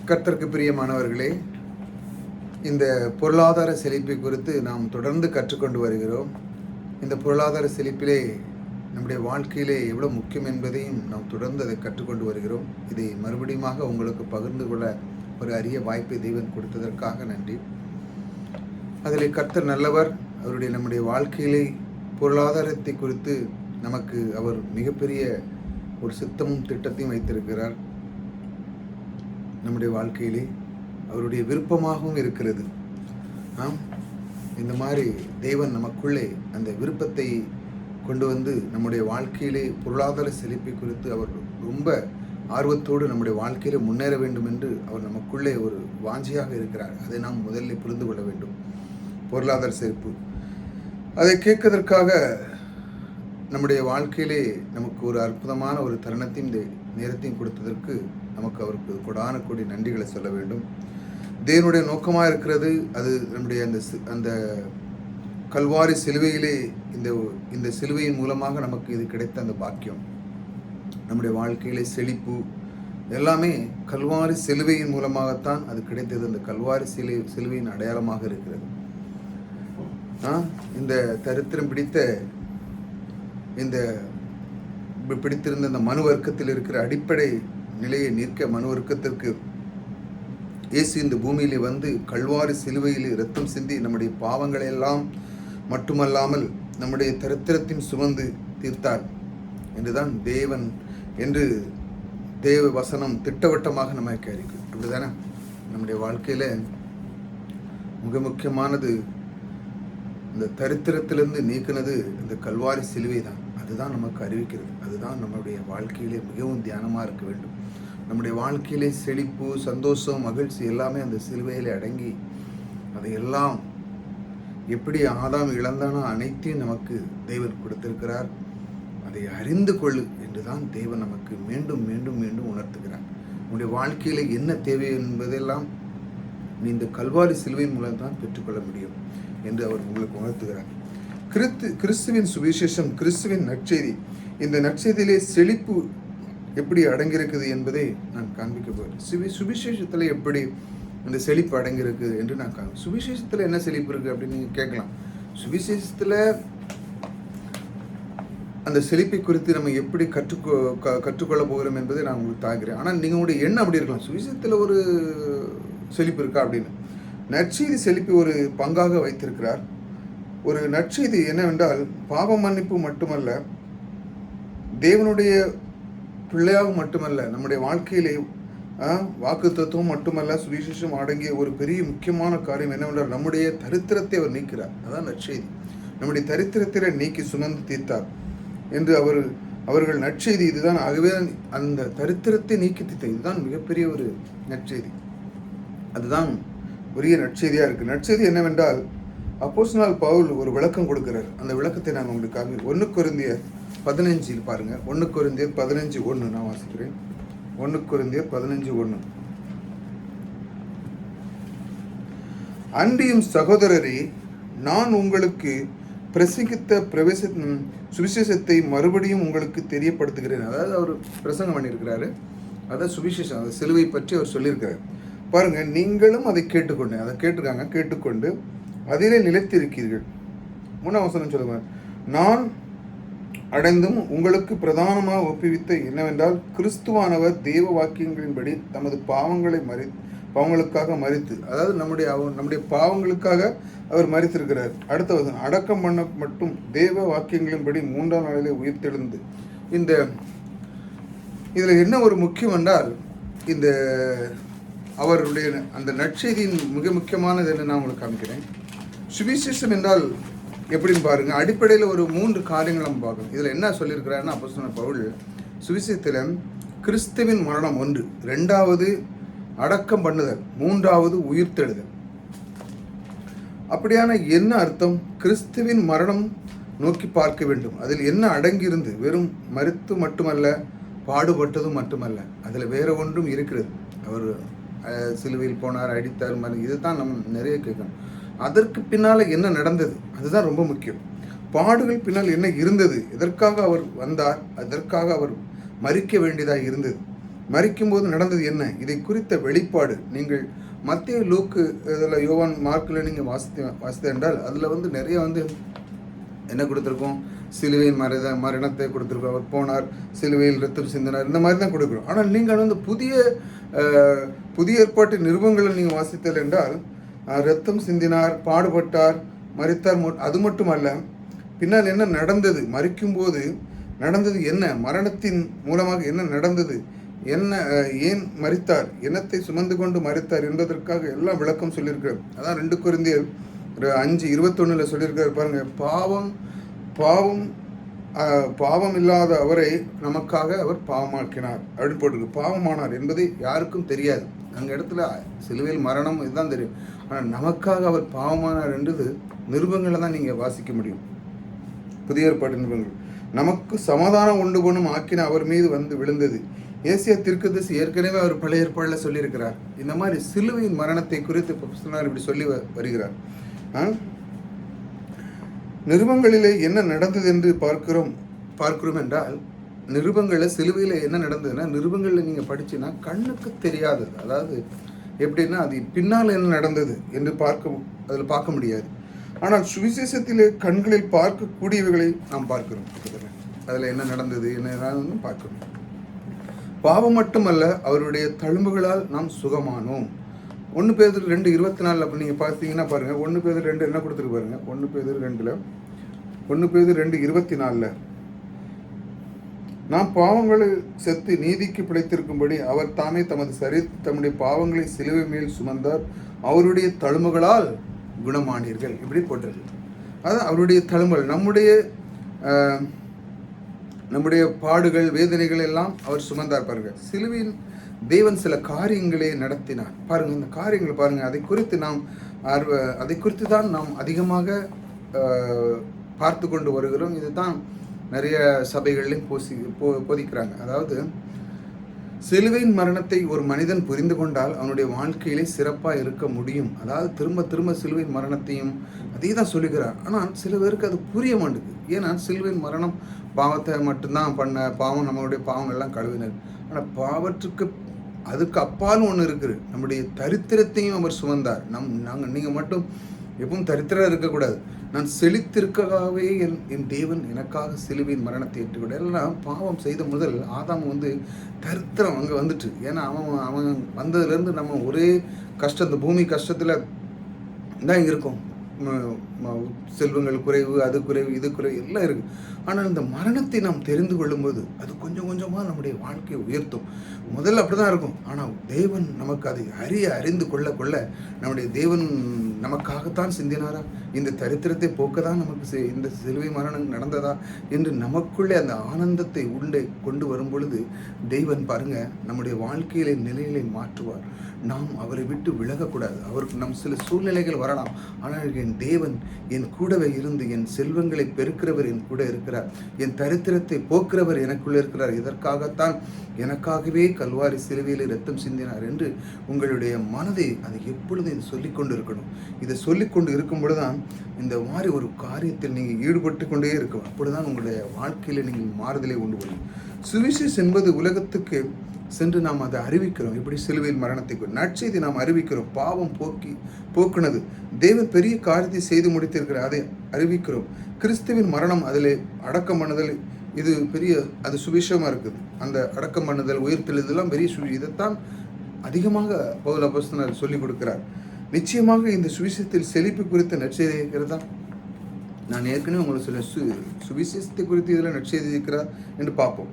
கர்த்தருக்கு பிரியமானவர்களே, இந்த பொருளாதார செழிப்பை குறித்து நாம் தொடர்ந்து கற்றுக்கொண்டு வருகிறோம். இந்த பொருளாதார செழிப்பிலே நம்முடைய வாழ்க்கையிலே எவ்வளோ முக்கியம் என்பதையும் நாம் தொடர்ந்து அதை கற்றுக்கொண்டு வருகிறோம். இதை மறுபடியும் உங்களுக்கு பகிர்ந்து கொள்ள ஒரு அரிய வாய்ப்பை தேவன் கொடுத்ததற்காக நன்றி. அதில் கர்த்தர் நல்லவர். அவருடைய நம்முடைய வாழ்க்கையிலே பொருளாதாரத்தை குறித்து நமக்கு அவர் மிகப்பெரிய ஒரு சித்தமும் திட்டத்தையும் வைத்திருக்கிறார். நம்முடைய வாழ்க்கையிலே அவருடைய விருப்பமாகவும் இருக்கிறது. இந்த மாதிரி தேவன் நமக்குள்ளே அந்த விருப்பத்தை கொண்டு வந்து நம்முடைய வாழ்க்கையிலே பொருளாதார செழிப்பை குறித்து அவர் ரொம்ப ஆர்வத்தோடு நம்முடைய வாழ்க்கையிலே முன்னேற வேண்டும் என்று அவர் நமக்குள்ளே ஒரு வாஞ்சியாக இருக்கிறார். அதை நாம் முதலில் புரிந்து கொள்ள வேண்டும். பொருளாதார செழிப்பு அதை கேட்கதற்காக நம்முடைய வாழ்க்கையிலே நமக்கு ஒரு அற்புதமான ஒரு தருணத்தையும் இந்த நேரத்தையும் கொடுத்ததற்கு நமக்கு அவருக்கு கொடான கோடி நன்றிகளை சொல்ல வேண்டும். தேவனுடைய நோக்கமாக இருக்கிறது. அது நம்முடைய அந்த கல்வாரி சிலுவையிலே இந்த சிலுவையின் மூலமாக நமக்கு இது கிடைத்த அந்த பாக்கியம், நம்முடைய வாழ்க்கையிலே செழிப்பு எல்லாமே கல்வாரி சிலுவையின் மூலமாகத்தான் அது கிடைத்தது. அந்த கல்வாரி சிலுவையின் அடையாளமாக இருக்கிறது. இந்த தரித்திரம் பிடித்திருந்த இந்த மனு வர்க்கத்தில் இருக்கிற அடிப்படை நிலையை நிற்க மனு வர்க்கத்திற்கு இயேசு இந்த பூமியிலே வந்து கல்வாரி சிலுவையில் இரத்தம் சிந்தி நம்முடைய பாவங்களை எல்லாம் மட்டுமல்லாமல் நம்முடைய தரித்திரத்தின் சுமந்து தீர்த்தார் என்றுதான் தேவன் என்று தேவ வசனம் திட்டவட்டமாக நமக்கு அறிவிக்கும். அப்படிதானே? நம்முடைய வாழ்க்கையில மிக முக்கியமானது இந்த தரித்திரத்திலிருந்து நீக்கினது இந்த கல்வாரி சிலுவை தான். அதுதான் நமக்கு அறிவிக்கிறது. அதுதான் நம்முடைய வாழ்க்கையிலே மிகவும் தியானமாக இருக்க வேண்டும். நம்முடைய வாழ்க்கையிலே செழிப்பு, சந்தோஷம், மகிழ்ச்சி எல்லாமே அந்த சிலுவையிலே அடங்கி அதையெல்லாம் எப்படி ஆதாம் இழந்தானோ அனைத்தையும் நமக்கு தேவன் கொடுத்திருக்கிறார். அதை அறிந்து கொள்ளு என்றுதான் தேவன் நமக்கு மீண்டும் மீண்டும் மீண்டும் உணர்த்துகிறார். நம்முடைய வாழ்க்கையில என்ன தேவை என்பதெல்லாம் நீ இந்த கல்வாரி சிலுவையின் மூலம் தான் பெற்றுக்கொள்ள முடியும் என்று அவர் உங்களுக்கு உணர்த்துகிறார். கிறிஸ்துவின் சுவிசேஷம், கிறிஸ்துவின் நற்செய்தி, இந்த நற்செய்தியிலே செழிப்பு எப்படி அடங்கியிருக்குது என்பதை நான் காண்பிக்க போகிறேன். சுவிசேஷத்தில் எப்படி இந்த செழிப்பு அடங்கியிருக்கு என்று நான் சுவிசேஷத்தில் என்ன செழிப்பு இருக்குது அப்படின்னு நீங்கள் கேட்கலாம். சுவிசேஷத்தில் அந்த செழிப்பை குறித்து நம்ம எப்படி கற்றுக்கொள்ள போகிறோம் என்பதை நான் உங்களுக்கு தாக்கிறேன். ஆனால் நீங்களுடைய எண்ணம் அப்படி இருக்கலாம், சுவிசேஷத்தில் ஒரு செழிப்பு இருக்கா அப்படின்னு. நற்செய்தி செழிப்பு ஒரு பங்காக வைத்திருக்கிறார். ஒரு நற்செய்தி என்னவென்றால் பாவ மன்னிப்பு மட்டுமல்ல, தேவனுடைய பிள்ளையாக மட்டுமல்ல, நம்முடைய வாழ்க்கையிலே வாக்கு தத்துவம் மட்டுமல்ல, சுவிசேஷம் அடங்கிய ஒரு பெரிய முக்கியமான காரியம் என்னவென்றால் நம்முடைய தரித்திரத்தை அவர் நீக்கிறார். அதான் நற்செய்தி. நம்முடைய தரித்திரத்தை நீக்கி சுமந்து தீர்த்தார் என்று அவர்கள் நற்செய்தி இதுதான். ஆகவே அந்த தரித்திரத்தை நீக்கி தீர்த்த இதுதான் மிகப்பெரிய ஒரு நற்செய்தி. அதுதான் பெரிய நற்செய்தியாக இருக்குது. நற்செய்தி என்னவென்றால் அப்போஸ்தலனாகிய பவுல் ஒரு விளக்கம் கொடுக்கிறார். அந்த விளக்கத்தை நான் உங்களுக்கு 1 கொரிந்தியர் 15 பாருங்க. 1 கொரிந்தியர் 15:1 நான் வாசிக்கிறேன். 1 கொரிந்தியர் 15:1. அன்றியும் சகோதரரே, நான் உங்களுக்கு பிரசங்கித்த சுவிசேஷத்தை மறுபடியும் உங்களுக்கு தெரியப்படுத்துகிறேன். அதாவது அவர் பிரசங்கம் பண்ணியிருக்கிறாரு. அதான் சுவிசேஷம், அந்த சிலுவை பற்றி அவர் சொல்லியிருக்கிறார். பாருங்க, நீங்களும் அதை கேட்டுக்கொண்டு அதிலே நிலைத்திருக்கிறீர்கள். 3ஆம் வசனம் சொல்லுவார், நான் அடைந்தும் உங்களுக்கு பிரதானமாக ஒப்புவித்த என்னவென்றால் கிறிஸ்துவானவர் தேவ வாக்கியங்களின்படி தமது பாவங்களுக்காக மரித்து, அதாவது நம்முடைய பாவங்களுக்காக அவர் மரித்திருக்கிறார். அடுத்த வசனம், அடக்கம் பண்ண மட்டும் தேவ வாக்கியங்களின்படி 3ஆம் நாளிலே உயிர்த்தெழுந்து. இதில் என்ன ஒரு முக்கியம் என்றால், இந்த அவருடைய அந்த நற்செய்தியின் மிக முக்கியமானது என்ன நான் உங்களுக்கு காமிக்கிறேன். சுவிசேஷம் என்றால் எப்படின்னு பாருங்க. அடிப்படையில் ஒரு 3 காரியங்கள் நம்ம பார்க்கணும். இதில் என்ன சொல்லியிருக்கிறாருன்னா அப்போஸ்தலனாகிய பவுல் சுவிசேஷத்தில் கிறிஸ்துவின் மரணம் 1, 2வது அடக்கம் பண்ணுதல், 3வது உயிர்த்தெழுதல். அப்படியான என்ன அர்த்தம்? கிறிஸ்துவின் மரணம் நோக்கி பார்க்க வேண்டும். அதில் என்ன அடங்கியிருந்து, வெறும் மரித்து மட்டுமல்ல, பாடுபட்டதும் மட்டுமல்ல, அதில் வேற ஒன்றும் இருக்கிறது. அவர் சிலுவையில் போனார், அடித்தார், இதுதான் நம்ம நிறைய கேட்கணும். அதற்கு பின்னால் என்ன நடந்தது, அதுதான் ரொம்ப முக்கியம். பாடுகள் பின்னால் என்ன இருந்தது, எதற்காக அவர் வந்தார், அதற்காக அவர் மரிக்க வேண்டியதாக இருந்தது, மரிக்கும்போது நடந்தது என்ன, இதை குறித்த வெளிப்பாடு நீங்கள் மத்திய லூக்கு இதில் யோவான் மார்க்கில் நீங்கள் வாசித்த என்றால் அதில் வந்து நிறைய வந்து என்ன கொடுத்துருக்கோம், சிலுவையின் மரணத்தை கொடுத்துருக்கோம். அவர் போனார், சிலுவையில் ரத்தம் சிந்தினார், இந்த மாதிரி தான் கொடுக்குறோம். ஆனால் நீங்கள் வந்து புதிய ஏற்பாட்டு நிருபங்களை நீங்கள் வாசித்தல் என்றால் ரத்தம் சிந்தினார், பாடுபட்டார், மரித்தார், அது மட்டுமல்ல பின்னால் என்ன நடந்தது, மரிக்கும்போது நடந்தது என்ன, மரணத்தின் மூலமாக என்ன நடந்தது, என்ன ஏன் மரித்தார், என்னத்தை சுமந்து கொண்டு மரித்தார் என்பதற்காக எல்லாம் விளக்கம் சொல்லியிருக்கிறார். அதான் 2 கொரிந்தியர் 5:21 சொல்லியிருக்கார் பாருங்க. பாவம் இல்லாத அவரை நமக்காக அவர் பாவமாக்கினார் அப்படின்னு போட்டிருக்கு. பாவமானார் என்பதை யாருக்கும் தெரியாது. அங்கே இடத்துல சிலுவையில் மரணம் இதுதான் தெரியும். ஆனால் நமக்காக அவர் பாவமானார் என்றது நிருபங்களை தான் நீங்கள் வாசிக்க முடியும். புதிய ஏற்பாட்டு நிருபங்கள். நமக்கு சமாதானம் உண்டு பண்ணும் ஆக்கின அவர் மீது வந்து விழுந்தது. ஏசியா தீர்க்கதரிசி ஏற்கனவே அவர் பழைய ஏற்பாடில் சொல்லியிருக்கிறார். இந்த மாதிரி சிலுவையின் மரணத்தை குறித்து இப்படி சொல்லி வருகிறார். நிருபங்களிலே என்ன நடந்தது என்று பார்க்கிறோம் என்றால், நிருபங்களில் சிலுவையில் என்ன நடந்ததுன்னா, நிருபங்களில் நீங்கள் படிச்சுன்னா கண்ணுக்கு தெரியாதது, அதாவது எப்படின்னா அது பின்னால் என்ன நடந்தது என்று அதில் பார்க்க முடியாது. ஆனால் சுவிசேஷத்திலே கண்களில் பார்க்கக்கூடியவைகளை நாம் பார்க்கிறோம். அதில் என்ன நடந்தது என்ன பார்க்கிறோம். பாவம் மட்டுமல்ல, அவருடைய தழும்புகளால் நாம் சுகமானோம். 1 பேதுரு 2:24 அப்போ நீங்கள் பார்த்தீங்கன்னா பாருங்கள். 1 பேதுரு 2 என்ன கொடுத்துருக்கு பாருங்கள். 1 பேதுரு 2:24 நாம் பாவங்களை செத்து நீதிக்கு பிழைத்திருக்கும்படி அவர் தாமே தம்முடைய பாவங்களை சிலுவை மேல் சுமந்தார், அவருடைய தழும்புகளால் குணமானீர்கள் இப்படி போட்டிருக்கு. அதான் அவருடைய தழும்புகள், நம்முடைய பாடுகள் வேதனைகள் எல்லாம் அவர் சுமந்தார். பாருங்க, சிலுவையின் தேவன் சில காரியங்களை நடத்தினார். பாருங்க, இந்த காரியங்களை பாருங்க. அதை குறித்து தான் நாம் அதிகமாக பார்த்து கொண்டு வருகிறோம். இதுதான் நிறைய சபைகள்லையும் போதிக்கிறாங்க. அதாவது சிலுவையின் மரணத்தை ஒரு மனிதன் புரிந்து கொண்டால் அவனுடைய வாழ்க்கையிலே சிறப்பாக இருக்க முடியும். அதாவது திரும்ப சிலுவையின் மரணத்தையும் அதே தான் சொல்லுகிறார். ஆனால் சில பேருக்கு அது புரிய மாட்டேங்குது. ஏன்னா சிலுவையின் மரணம் பாவத்தை மட்டும்தான் பாவம் நம்மளுடைய பாவங்கள்லாம் கழுவினர். ஆனால் அதுக்கு அப்பாலும் ஒன்று இருக்குது. நம்முடைய தரித்திரத்தையும் அவர் சுமந்தார். நீங்கள் மட்டும் எப்பவும் தரித்திரம் இருக்கக்கூடாது. நான் செழித்திருக்கவே என் தேவன் எனக்காக சிலுவையின் மரணத்தை ஏற்றுக்கொண்டார். எல்லாம் பாவம் செய்த முதல் ஆதாம் வந்து தரித்திரம் அங்கே வந்துட்டு. ஏன்னா அவன் வந்ததுலேருந்து நம்ம ஒரே கஷ்டம், இந்த பூமி கஷ்டத்தில் தான் இருக்கும். செல்வங்கள் குறைவு, அது குறைவு, இது குறைவு எல்லாம் இருக்குது. ஆனால் இந்த மரணத்தை நாம் தெரிந்து கொள்ளும்போது அது கொஞ்சம் கொஞ்சமாக நம்முடைய வாழ்க்கையை உயர்த்தும். முதல்ல அப்படி தான் இருக்கும். ஆனால் தேவன் நமக்கு அதை அறிந்து கொள்ள நம்முடைய தேவன் நமக்காகத்தான் சிந்தினாரா, இந்த தரித்திரத்தை போக்க தான் நமக்கு இந்த சிலுவை மரணம் நடந்ததா என்று நமக்குள்ளே அந்த ஆனந்தத்தை கொண்டு வரும் பொழுது தெய்வன் பாருங்க நம்முடைய வாழ்க்கையிலே நிலைகளை மாற்றுவார். நாம் அவரை விட்டு விலகக்கூடாது. அவருக்கு நம் சில சூழ்நிலைகள் வரலாம், ஆனால் என் தேவன் என் கூடவே இருந்து என் செல்வங்களை பெருக்கிறவர் என் கூட இருக்கிறார், என் தரித்திரத்தை போக்குறவர் எனக்குள்ளே இருக்கிறார், இதற்காகத்தான் எனக்காகவே கல்வாரி சிலுவையில் இரத்தம் சிந்தினார் என்று உங்களுடைய மனதை அதை எப்பொழுதும் சொல்லிக்கொண்டு இருக்கணும். இதை சொல்லிக்கொண்டு இருக்கும் பொழுதுதான் இந்த மாதிரி ஒரு காரியத்தில் நீங்கள் ஈடுபட்டு கொண்டே இருக்கும். அப்படிதான் உங்களுடைய வாழ்க்கையில் நீங்கள் மாறுதலை கொண்டு வரும். சுவிசேஷம் என்பது உலகத்துக்கு சென்று நாம் அதை அறிவிக்கிறோம். இப்படி சிலுவையில் மரணத்தை நற்செய்தி நாம் அறிவிக்கிறோம். பாவம் போக்குனது தேவன் பெரிய காரியத்தை செய்து முடித்திருக்கிறார், அதை அறிவிக்கிறோம். கிறிஸ்துவின் மரணம், அதில் அடக்கம் பண்ணுதல், இது அது சுவிசேஷமாக இருக்குது. அந்த அடக்கம் பண்ணுதல், உயிர்த்தெழுதல் இதெல்லாம் பெரிய இதைத்தான் அதிகமாக பவுல் அப்போஸ்தலர் சொல்லிக் கொடுக்கிறார். நிச்சயமாக இந்த சுவிசேஷத்தில் செழிப்பு குறித்த நற்செய்தி இருக்கிறதா? நான் ஏற்கனவே உங்களுக்கு சொல்ல சுவிசேஷத்தை குறித்து இதில் நற்செய்தி இருக்கிறதா என்று பார்ப்போம்.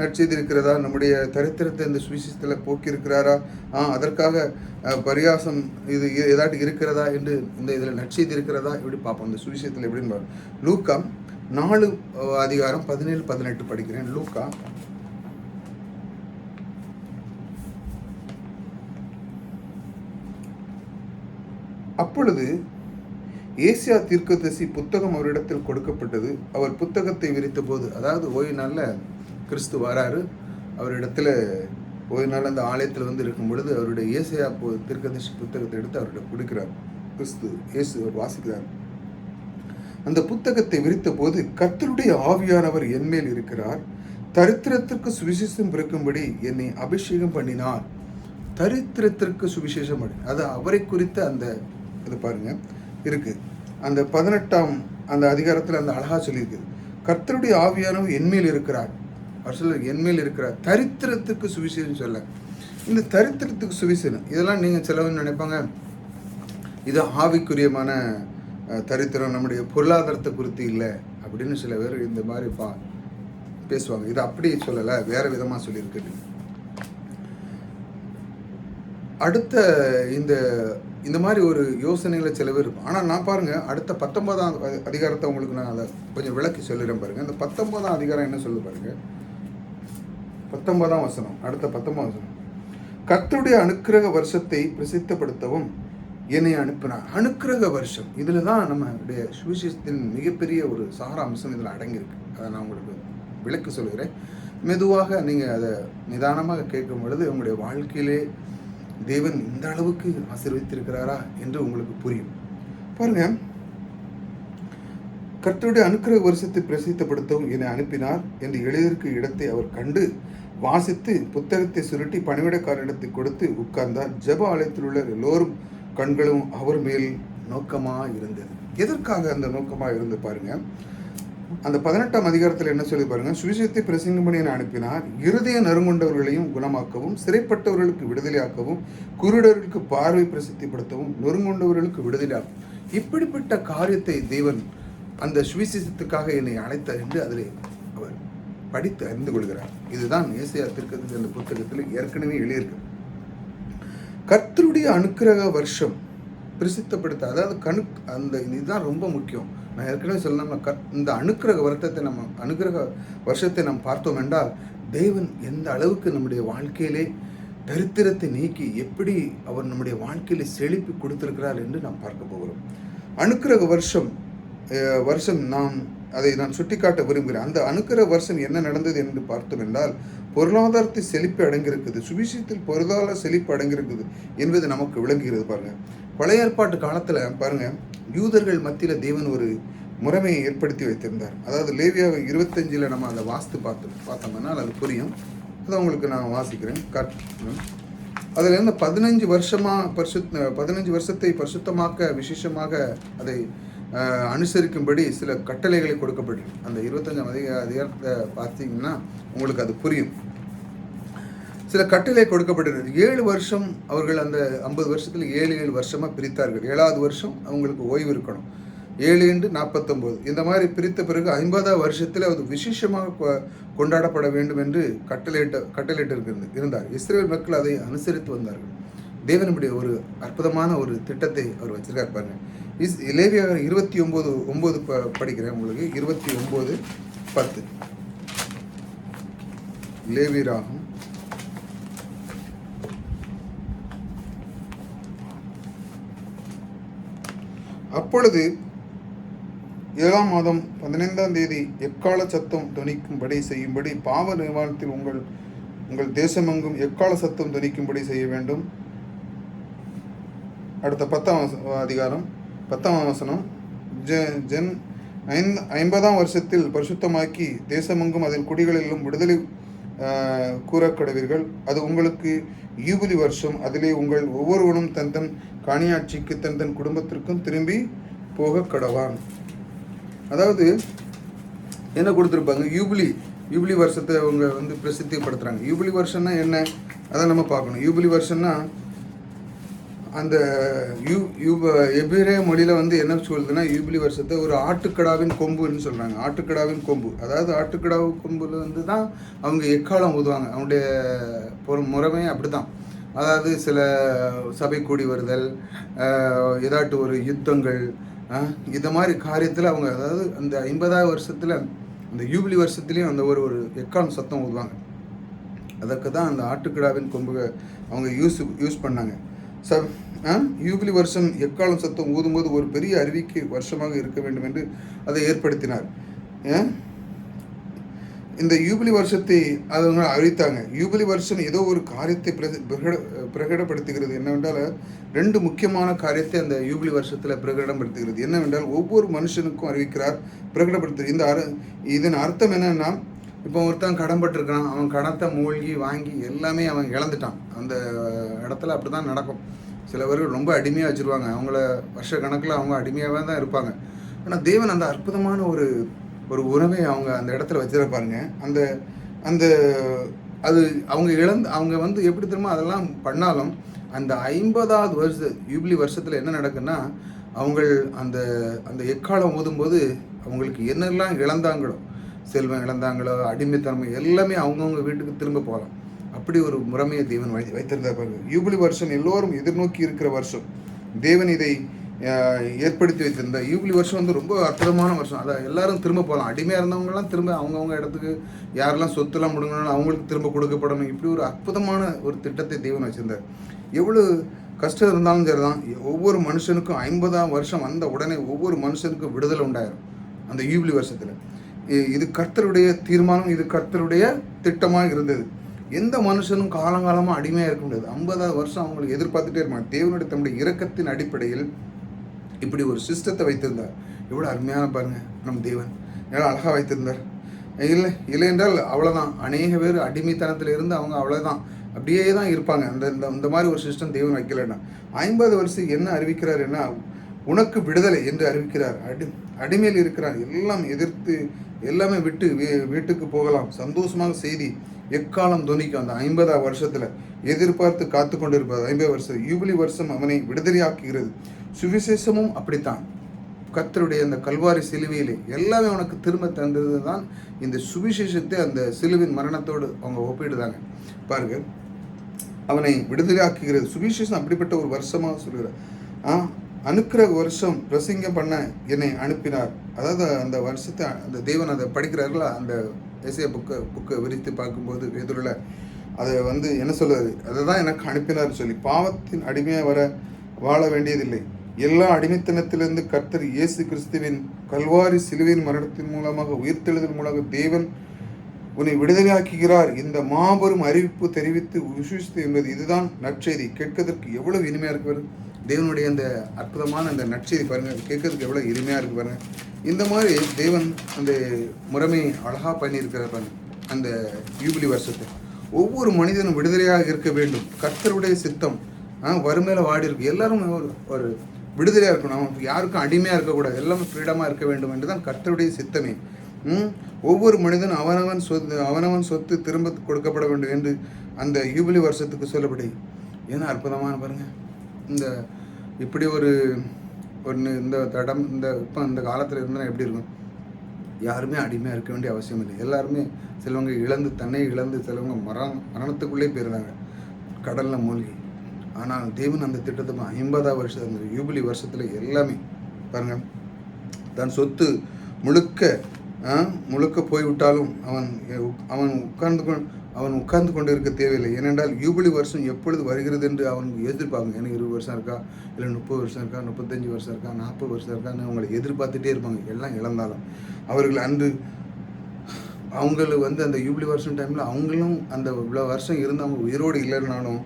நற்செய்தி இருக்கிறதா? நம்முடைய தரித்திரத்தை இந்த சுவிசேஷத்தில் போக்கியிருக்கிறாரா? அதற்காக பரியாசம் இது ஏதாட்டு இருக்கிறதா என்று இந்த இதில் நற்செய்தி இருக்கிறதா எப்படி பார்ப்போம். இந்த சுவிசேஷத்தில் எப்படின்னு பார்ப்போம். லூக்கா 4:17-18 படிக்கிறேன். லூக்கா அப்பொழுது ஏசியா தீர்க்கதரிசி புத்தகம் அவரிடத்தில் கொடுக்கப்பட்டது. அவர் புத்தகத்தை விரித்த போது, அதாவது ஓய்வு நாளில் கிறிஸ்து வராரு. அவரிடத்துல ஓய்வு நாள் அந்த ஆலயத்தில் வந்து இருக்கும் பொழுது அவருடைய ஏசியா தீர்க்கதரிசி புத்தகத்தை எடுத்து அவர்கிட்ட கொடுக்கிறார். கிறிஸ்து இயேசு வாசிக்கிறார். அந்த புத்தகத்தை விரித்த போது, கர்த்தருடைய ஆவியானவர் என்மேல் இருக்கிறார், தரித்திரத்திற்கு சுவிசேஷம் பிறக்கும்படி என்னை அபிஷேகம் பண்ணினார். தரித்திரத்திற்கு சுவிசேஷம் பண்ணி, அது அவரை குறித்த அந்த இது பாருங்க இருக்கு. அந்த 18ஆம் அந்த அதிகாரத்தில் அந்த அழகா சொல்லியிருக்கு. கர்த்தருடைய ஆவியானவர் என்மேல் இருக்கிறார். அவர் சொல்ல என்மேல் இருக்கிறார். தரித்திரத்துக்கு சுவிசேஷம் சொல்ல, இந்த தரித்திரத்துக்கு சுவிசேஷம் இதெல்லாம் நீங்கள் சிலவங்க நினைப்பாங்க இது ஆவிக்குரியமான தரித்திரம், நம்முடைய பொருளாதாரத்தை குறித்து இல்லை அப்படின்னு சில பேர் இந்த மாதிரி பேசுவாங்க. இது அப்படி சொல்லலை, வேற விதமாக சொல்லியிருக்கு. அடுத்த இந்த மாதிரி ஒரு யோசனைகளை சில பேர் இருக்கும். ஆனால் நான் பாருங்கள், அடுத்த 19ஆம் அதிகாரத்தை உங்களுக்கு நான் அதை கொஞ்சம் விளக்கி சொல்லிடுறேன் பாருங்கள். இந்த 19ஆம் அதிகாரம் என்ன சொல்லு பாருங்கள். 19ஆம் வசனம், அடுத்த 19ஆம் வசனம். கர்த்தருடைய அனுக்கிரக வருஷத்தை பிரசித்தப்படுத்தவும் என்னை அனுப்பினார். அனுக்கிரக வருஷம், இதில் தான் நம்முடைய சுவிசேஷத்தின் மிகப்பெரிய ஒரு சாராம்சம் இதில் அடங்கியிருக்கு. அதை நான் உங்களுக்கு விளக்கி சொல்கிறேன். மெதுவாக நீங்கள் அதை நிதானமாக கேட்கும் பொழுது உங்களுடைய வாழ்க்கையிலே தேவன் இந்த அளவுக்கு ஆசீர்வதித்திருக்கிறாரா என்று உங்களுக்கு புரியும். பாருங்க, கர்த்தருடைய அனுக்கிரக வருஷத்தை பிரசித்தப்படுத்தவும் என்னை அனுப்பினார் என்று எழுதியிருக்கும் இடத்தை அவர் கண்டு வாசித்து புத்தகத்தை சுருட்டி பணிவிடைக்காரரிடத்தை கொடுத்து உட்கார்ந்தார். ஜெப ஆலயத்தில் உள்ள எல்லோரும் கண்களும் அவர் மேல் நோக்கமாக இருந்தது. எதற்காக அந்த நோக்கமாக இருந்து பாருங்க. அந்த 18ஆம் அதிகாரத்தில் என்ன சொல்லி பாருங்க. சுவிசேஷத்தை பிரசங்கப்படி என அனுப்பினார். இருதய நறுங்குண்டவர்களையும் குணமாக்கவும், சிறைப்பட்டவர்களுக்கு விடுதலையாக்கவும், குருடர்களுக்கு பார்வை பிரசித்திப்படுத்தவும், நொறுங்குண்டவர்களுக்கு விடுதலையாக்கும். இப்படிப்பட்ட காரியத்தை தேவன் அந்த சுவிசேஷத்துக்காக என்னை அழைத்தார் என்று அதில் அவர் படித்து அறிந்து கொள்கிறார். இதுதான் ஏசாயா தீர்க்கதரிசி அந்த புத்தகத்தில் ஏற்கனவே எழுதியிருக்கு. கர்த்தருடைய அனுக்கிரக வருஷம் பிரசித்தப்படுத்த, அதாவது அந்த இதுதான் ரொம்ப முக்கியம். நான் ஏற்கனவே சொல்லணும், இந்த அனுக்கிரக வருஷத்தை நாம் பார்த்தோம் என்றால் தேவன் எந்த அளவுக்கு நம்முடைய வாழ்க்கையிலே தரித்திரத்தை நீக்கி எப்படி அவர் நம்முடைய வாழ்க்கையிலே செழிப்பு கொடுத்திருக்கிறார் என்று நாம் பார்க்க போகிறோம். அனுக்கிரக வருஷம் அதை நான் சுட்டிக்காட்ட விரும்புகிறேன். அந்த அனுக்கிரக வருஷம் என்ன நடந்தது என்று பார்த்தோம் என்றால் பொருளாதாரத்தை செழிப்பு அடங்கியிருக்குது. சுவிசேஷத்தில் பொருளாதார செழிப்பு அடங்கியிருக்குது என்பது நமக்கு விளங்குகிறது. பாருங்க, பழைய ஏற்பாட்டு காலத்தில் பாருங்க, யூதர்கள் மத்தியில் தேவன் ஒரு முறைமையை ஏற்படுத்தி வைத்திருந்தார். அதாவது லேவியாவை 25 நம்ம அதை பார்த்தோம்னா அது புரியும். அதை உங்களுக்கு நான் வாசிக்கிறேன். அதில் இருந்து 15 வருஷத்தை பரிசுத்தமாக்க விசேஷமாக அதை அனுசரிக்கும்படி சில கட்டளைகளை கொடுக்கப்பட்டு, அந்த 25ஆம் அதிகாரத்தை பார்த்தீங்கன்னா உங்களுக்கு அது புரியும். சில கட்டளை கொடுக்கப்பட்டிருக்கு. 7 வருஷம் அவர்கள் அந்த 50 வருஷத்தில் 7 வருஷமாக பிரித்தார்கள். 7வது வருஷம் அவங்களுக்கு ஓய்வு இருக்கணும். 7x49 இந்த மாதிரி பிரித்த பிறகு 50ஆவது வருஷத்தில் அது விசேஷமாக கொண்டாடப்பட வேண்டும் என்று கட்டளையிட்டு இருந்தார். இஸ்ரேல் மக்கள் அதை அனுசரித்து வந்தார்கள். தேவனுடைய ஒரு அற்புதமான ஒரு திட்டத்தை அவர் வச்சிருக்கார் பாருங்க. லேவியர் 29:9 படிக்கிறேன் உங்களுக்கு. 29:10 லேவியராகும். அப்பொழுது 7ஆம் மாதம் 15ஆம் தேதி எக்கால சத்தம் தொனிக்கும்படி செய்யும்படி பாவ நிவாரணத்தில் உங்கள் தேசமெங்கும் எக்கால சத்தம் தொனிக்கும்படி செய்ய வேண்டும். அடுத்த 10ஆம் அதிகாரம் 10ஆம் வசனம். 50ஆம் வருஷத்தில் பரிசுத்தமாக்கி தேசமெங்கும் அதில் குடிகளிலும் விடுதலை கூறக்கடவீர்கள். அது உங்களுக்கு யூபிலி வருஷம். அதிலே உங்கள் ஒவ்வொருவனும் தன் காணியாட்சிக்கு தன் குடும்பத்திற்கும் திரும்பி போக கடவான். அதாவது என்ன கொடுத்துருப்பாங்க, யூபிலி வருஷத்தை அவங்க பிரசித்திப்படுத்துகிறாங்க. யூபிலி வருஷம்னா என்ன, அதை நம்ம பார்க்கணும். யூபிலி வருஷம்னா அந்த எபிரே மொழியில் என்ன சொல்லுதுன்னா, யூபிலி வருஷத்தை ஒரு ஆட்டுக்கடாவின் கொம்புன்னு சொல்கிறாங்க. ஆட்டுக்கடாவின் கொம்பு, அதாவது ஆட்டுக்கடாவு கொம்புல தான் அவங்க எக்காலம் ஊதுவாங்க. அவங்களுடைய முறைமே அப்படி தான். அதாவது சில சபை கூடி வருதல், ஏதாட்டு ஒரு யுத்தங்கள், இந்த மாதிரி காரியத்தில் அவங்க, அதாவது அந்த 50ஆவது வருஷத்தில் அந்த யூபிலி வருஷத்துலேயும் அந்த ஒரு எக்காலம் சத்தம் ஊதுவாங்க. அதற்கு தான் அந்த ஆட்டுக்கிடாவின் கொம்பு அவங்க யூஸ் பண்ணாங்க. யூபிலி வருஷம் எக்காலம் சத்தம் ஊதும்போது ஒரு பெரிய அறிவிக்கை வருஷமாக இருக்க வேண்டும் என்று அதை ஏற்படுத்தினார். இந்த யூபிலி வருஷத்தை அவங்க அறிவித்தாங்க. யூபிலி வருஷம் ஏதோ ஒரு காரியத்தை பிரகடப்படுத்துகிறது. என்னவென்றால் 2 முக்கியமான காரியத்தை அந்த யூபிலி வருஷத்தில் பிரகடனப்படுத்துகிறது. என்னவென்றால் ஒவ்வொரு மனுஷனுக்கும் அறிவிக்கிறார், பிரகடப்படுத்துகிறது. இதன் அர்த்தம் என்னன்னா, இப்போ ஒருத்தன் கடன்பட்டிருக்கான், அவன் கடத்தை மூழ்கி வாங்கி எல்லாமே அவன் இழந்துட்டான். அந்த இடத்துல அப்படி தான் நடக்கும். சில பேர்கள் ரொம்ப அடிமையாக வச்சுருவாங்க, அவங்கள வருஷ கணக்கில் அவங்க அடிமையாகவே தான் இருப்பாங்க. ஆனால் தேவன் அந்த அற்புதமான ஒரு ஒரு உறவை அவங்க அந்த இடத்துல வச்சிருப்பாருங்க. அந்த அந்த அது அவங்க வந்து எப்படி தெரியுமா அதெல்லாம் பண்ணாலும் அந்த 50வது யூபிலி வருஷத்தில் என்ன நடக்குன்னா, அவங்கள் அந்த அந்த எக்காலம் ஊதும்போது அவங்களுக்கு என்னெல்லாம் இழந்தாங்களோ, செல்வம் இழந்தாங்களோ, அடிமைத்தன்மை எல்லாமே அவங்கவுங்க வீட்டுக்கு திரும்ப போகலாம். அப்படி ஒரு முறைமையை தேவன் வைத்திருந்தார் பாருங்க. யூபிலி வருஷம் எல்லோரும் எதிர்நோக்கி இருக்கிற வருஷம். தேவன் இதை ஏற்படுத்தி வைத்திருந்தார். யூபிலி வருஷம் வந்து ரொம்ப அற்புதமான வருஷம். அதை எல்லாரும் திரும்ப போகலாம். அடிமையாக இருந்தவங்கலாம் திரும்ப அவங்கவுங்க இடத்துக்கு, யாரெல்லாம் சொத்துலாம் முடுங்கணும் அவங்களுக்கு திரும்ப கொடுக்கப்படணும். இப்படி ஒரு அற்புதமான ஒரு திட்டத்தை தேவன் வச்சுருந்தார். எவ்வளோ கஷ்டம் இருந்தாலும் சரி தான், ஒவ்வொரு மனுஷனுக்கும் 50ஆம் வருஷம் வந்த உடனே ஒவ்வொரு மனுஷனுக்கும் விடுதலை உண்டாயிரும் அந்த யூபிலி வருஷத்தில். இது கர்த்தருடைய தீர்மானம், இது கர்த்தருடைய திட்டமாக இருந்தது. எந்த மனுஷனும் காலங்காலமாக அடிமையாக இருக்க முடியாது. 50ஆவது வருஷம் அவங்களுக்கு எதிர்பார்த்துட்டே இருப்பாங்க. தேவனுடைய தம்முடைய இரக்கத்தின் அடிப்படையில் இப்படி ஒரு சிஸ்டத்தை வைத்திருந்தார். எவ்வளோ அருமையான பாருங்கள் நம் தேவன், எவ்வளோ அழகாக வைத்திருந்தார். இல்லை என்றால் அவ்வளோதான். அநேக பேர் அடிமைத்தனத்தில் இருந்து அவங்க அவ்வளோதான் அப்படியே தான் இருப்பாங்க. இந்த மாதிரி ஒரு சிஸ்டம் தேவன் வைக்கலைன்னா. 50 வருஷம் என்ன அறிவிக்கிறார், என்ன உனக்கு விடுதலை என்று அறிவிக்கிறார். அடிமையில் இருக்கிறார், எல்லாம் எதிர்த்து எல்லாமே விட்டு வீட்டுக்கு போகலாம், சந்தோஷமாக செய்தி எக்காலம் துணிக்கும். அந்த 50ஆம் வருஷத்தில் எதிர்பார்த்து காத்து கொண்டிருப்பார். 50 வருஷம் யூபிலி வருஷம் அவனை விடுதலையாக்குகிறது. சுவிசேஷமும் அப்படித்தான். கர்த்தருடைய அந்த கல்வாரி சிலுவையிலே எல்லாமே அவனுக்கு திரும்ப தந்தது தான் இந்த சுவிசேஷத்தை. அந்த சிலுவின் மரணத்தோடு அவங்க ஒப்பிடுதாங்க பாருங்க. அவனை விடுதலையாக்குகிறது சுவிசேஷம். அப்படிப்பட்ட ஒரு வருஷமாக சொல்கிறார். அனுக்கிற வருஷம் பிரசங்கம் பண்ண என்னை அனுப்பினார். அதாவது அந்த வருஷத்தை அந்த தேவன் அதை படிக்கிறார்களா, அந்த ஏசாயா புக்கை விரித்து பார்க்கும்போது வேதுருல அதை வந்து என்ன சொல்லுறது, அதை தான் எனக்கு அனுப்பினார்னு சொல்லி. பாவத்தின் அடிமையாக வாழ வேண்டியதில்லை. எல்லா அடிமைத்தனத்திலிருந்து கர்த்தர் இயேசு கிறிஸ்துவின் கல்வாரி சிலுவையின் மரணத்தின் மூலமாக உயிர்த்தெழுதல் மூலமாக தேவன் உன்னை விடுதலையாக்குகிறார். இந்த மாபெரும் அறிவிப்பு தெரிவித்து விசுவாசித்து என்பது இதுதான் நற்செய்தி. கேட்கறதுக்கு எவ்வளவு இனிமையாக இருக்கு பாருங்க. தேவனுடைய அந்த அற்புதமான அந்த நற்செய்தி பாருங்கள், கேட்கறதுக்கு எவ்வளோ இனிமையாக இருக்கு பாருங்கள். இந்த மாதிரி தேவன் அந்த முறைமை அழகாக பண்ணியிருக்கிறார் பாருங்க. அந்த யூபிலி வருஷத்தை ஒவ்வொரு மனிதனும் விடுதலையாக இருக்க வேண்டும். கர்த்தருடைய சித்தம் வறுமையில வாடி இருக்கு. எல்லாரும் ஒரு விடுதலையாக இருக்கணும். அவன் யாருக்கும் அடிமையாக இருக்கக்கூடாது, எல்லாமே ஃப்ரீடமாக இருக்க வேண்டும் என்று தான் கர்த்தருடைய சித்தமே. ஒவ்வொரு மனிதனும் அவனவன் சொத்து திரும்ப கொடுக்கப்பட வேண்டும் என்று அந்த யூபிலி வருஷத்துக்கு சொல்லப்படி. ஏன்னா அற்புதமான பாருங்கள். இந்த இப்படி ஒரு இந்த தடம் இப்போ இந்த காலத்தில் இருந்தால் எப்படி இருக்கும்? யாருமே அடிமையாக இருக்க வேண்டிய அவசியம் இல்லை. எல்லாருமே சிலவங்க தன்னை இழந்து சிலவங்க மரணத்துக்குள்ளே போயிருந்தாங்க கடலில் மூழ்கி. ஆனால் தேவன் அந்த திட்டத்தை 50ஆம் வருஷம் அந்த யூபிலி வருஷத்தில் எல்லாமே பாருங்கள், தன் சொத்து முழுக்க போய்விட்டாலும் அவன் உட்கார்ந்து கொண்டு இருக்க தேவையில்லை. ஏனென்றால் யூபிலி வருஷம் எப்பொழுது வருகிறது என்று அவனுக்கு எதிர்பார்ப்பாங்க. எனக்கு 20 வருஷம் இருக்கா, இல்லை 30 வருஷம் இருக்கா, 35 வருஷம் இருக்கா, 40 வருஷம் இருக்கான்னு அவங்களை எதிர்பார்த்துட்டே இருப்பாங்க. எல்லாம் இழந்தாலும் அவர்கள் அவங்களுக்கு வந்து அந்த யூபிலி வருஷம் டைமில் அவங்களும் அந்த இவ்வளோ வருஷம் இருந்து அவங்க உயிரோடு இல்லைனாலும்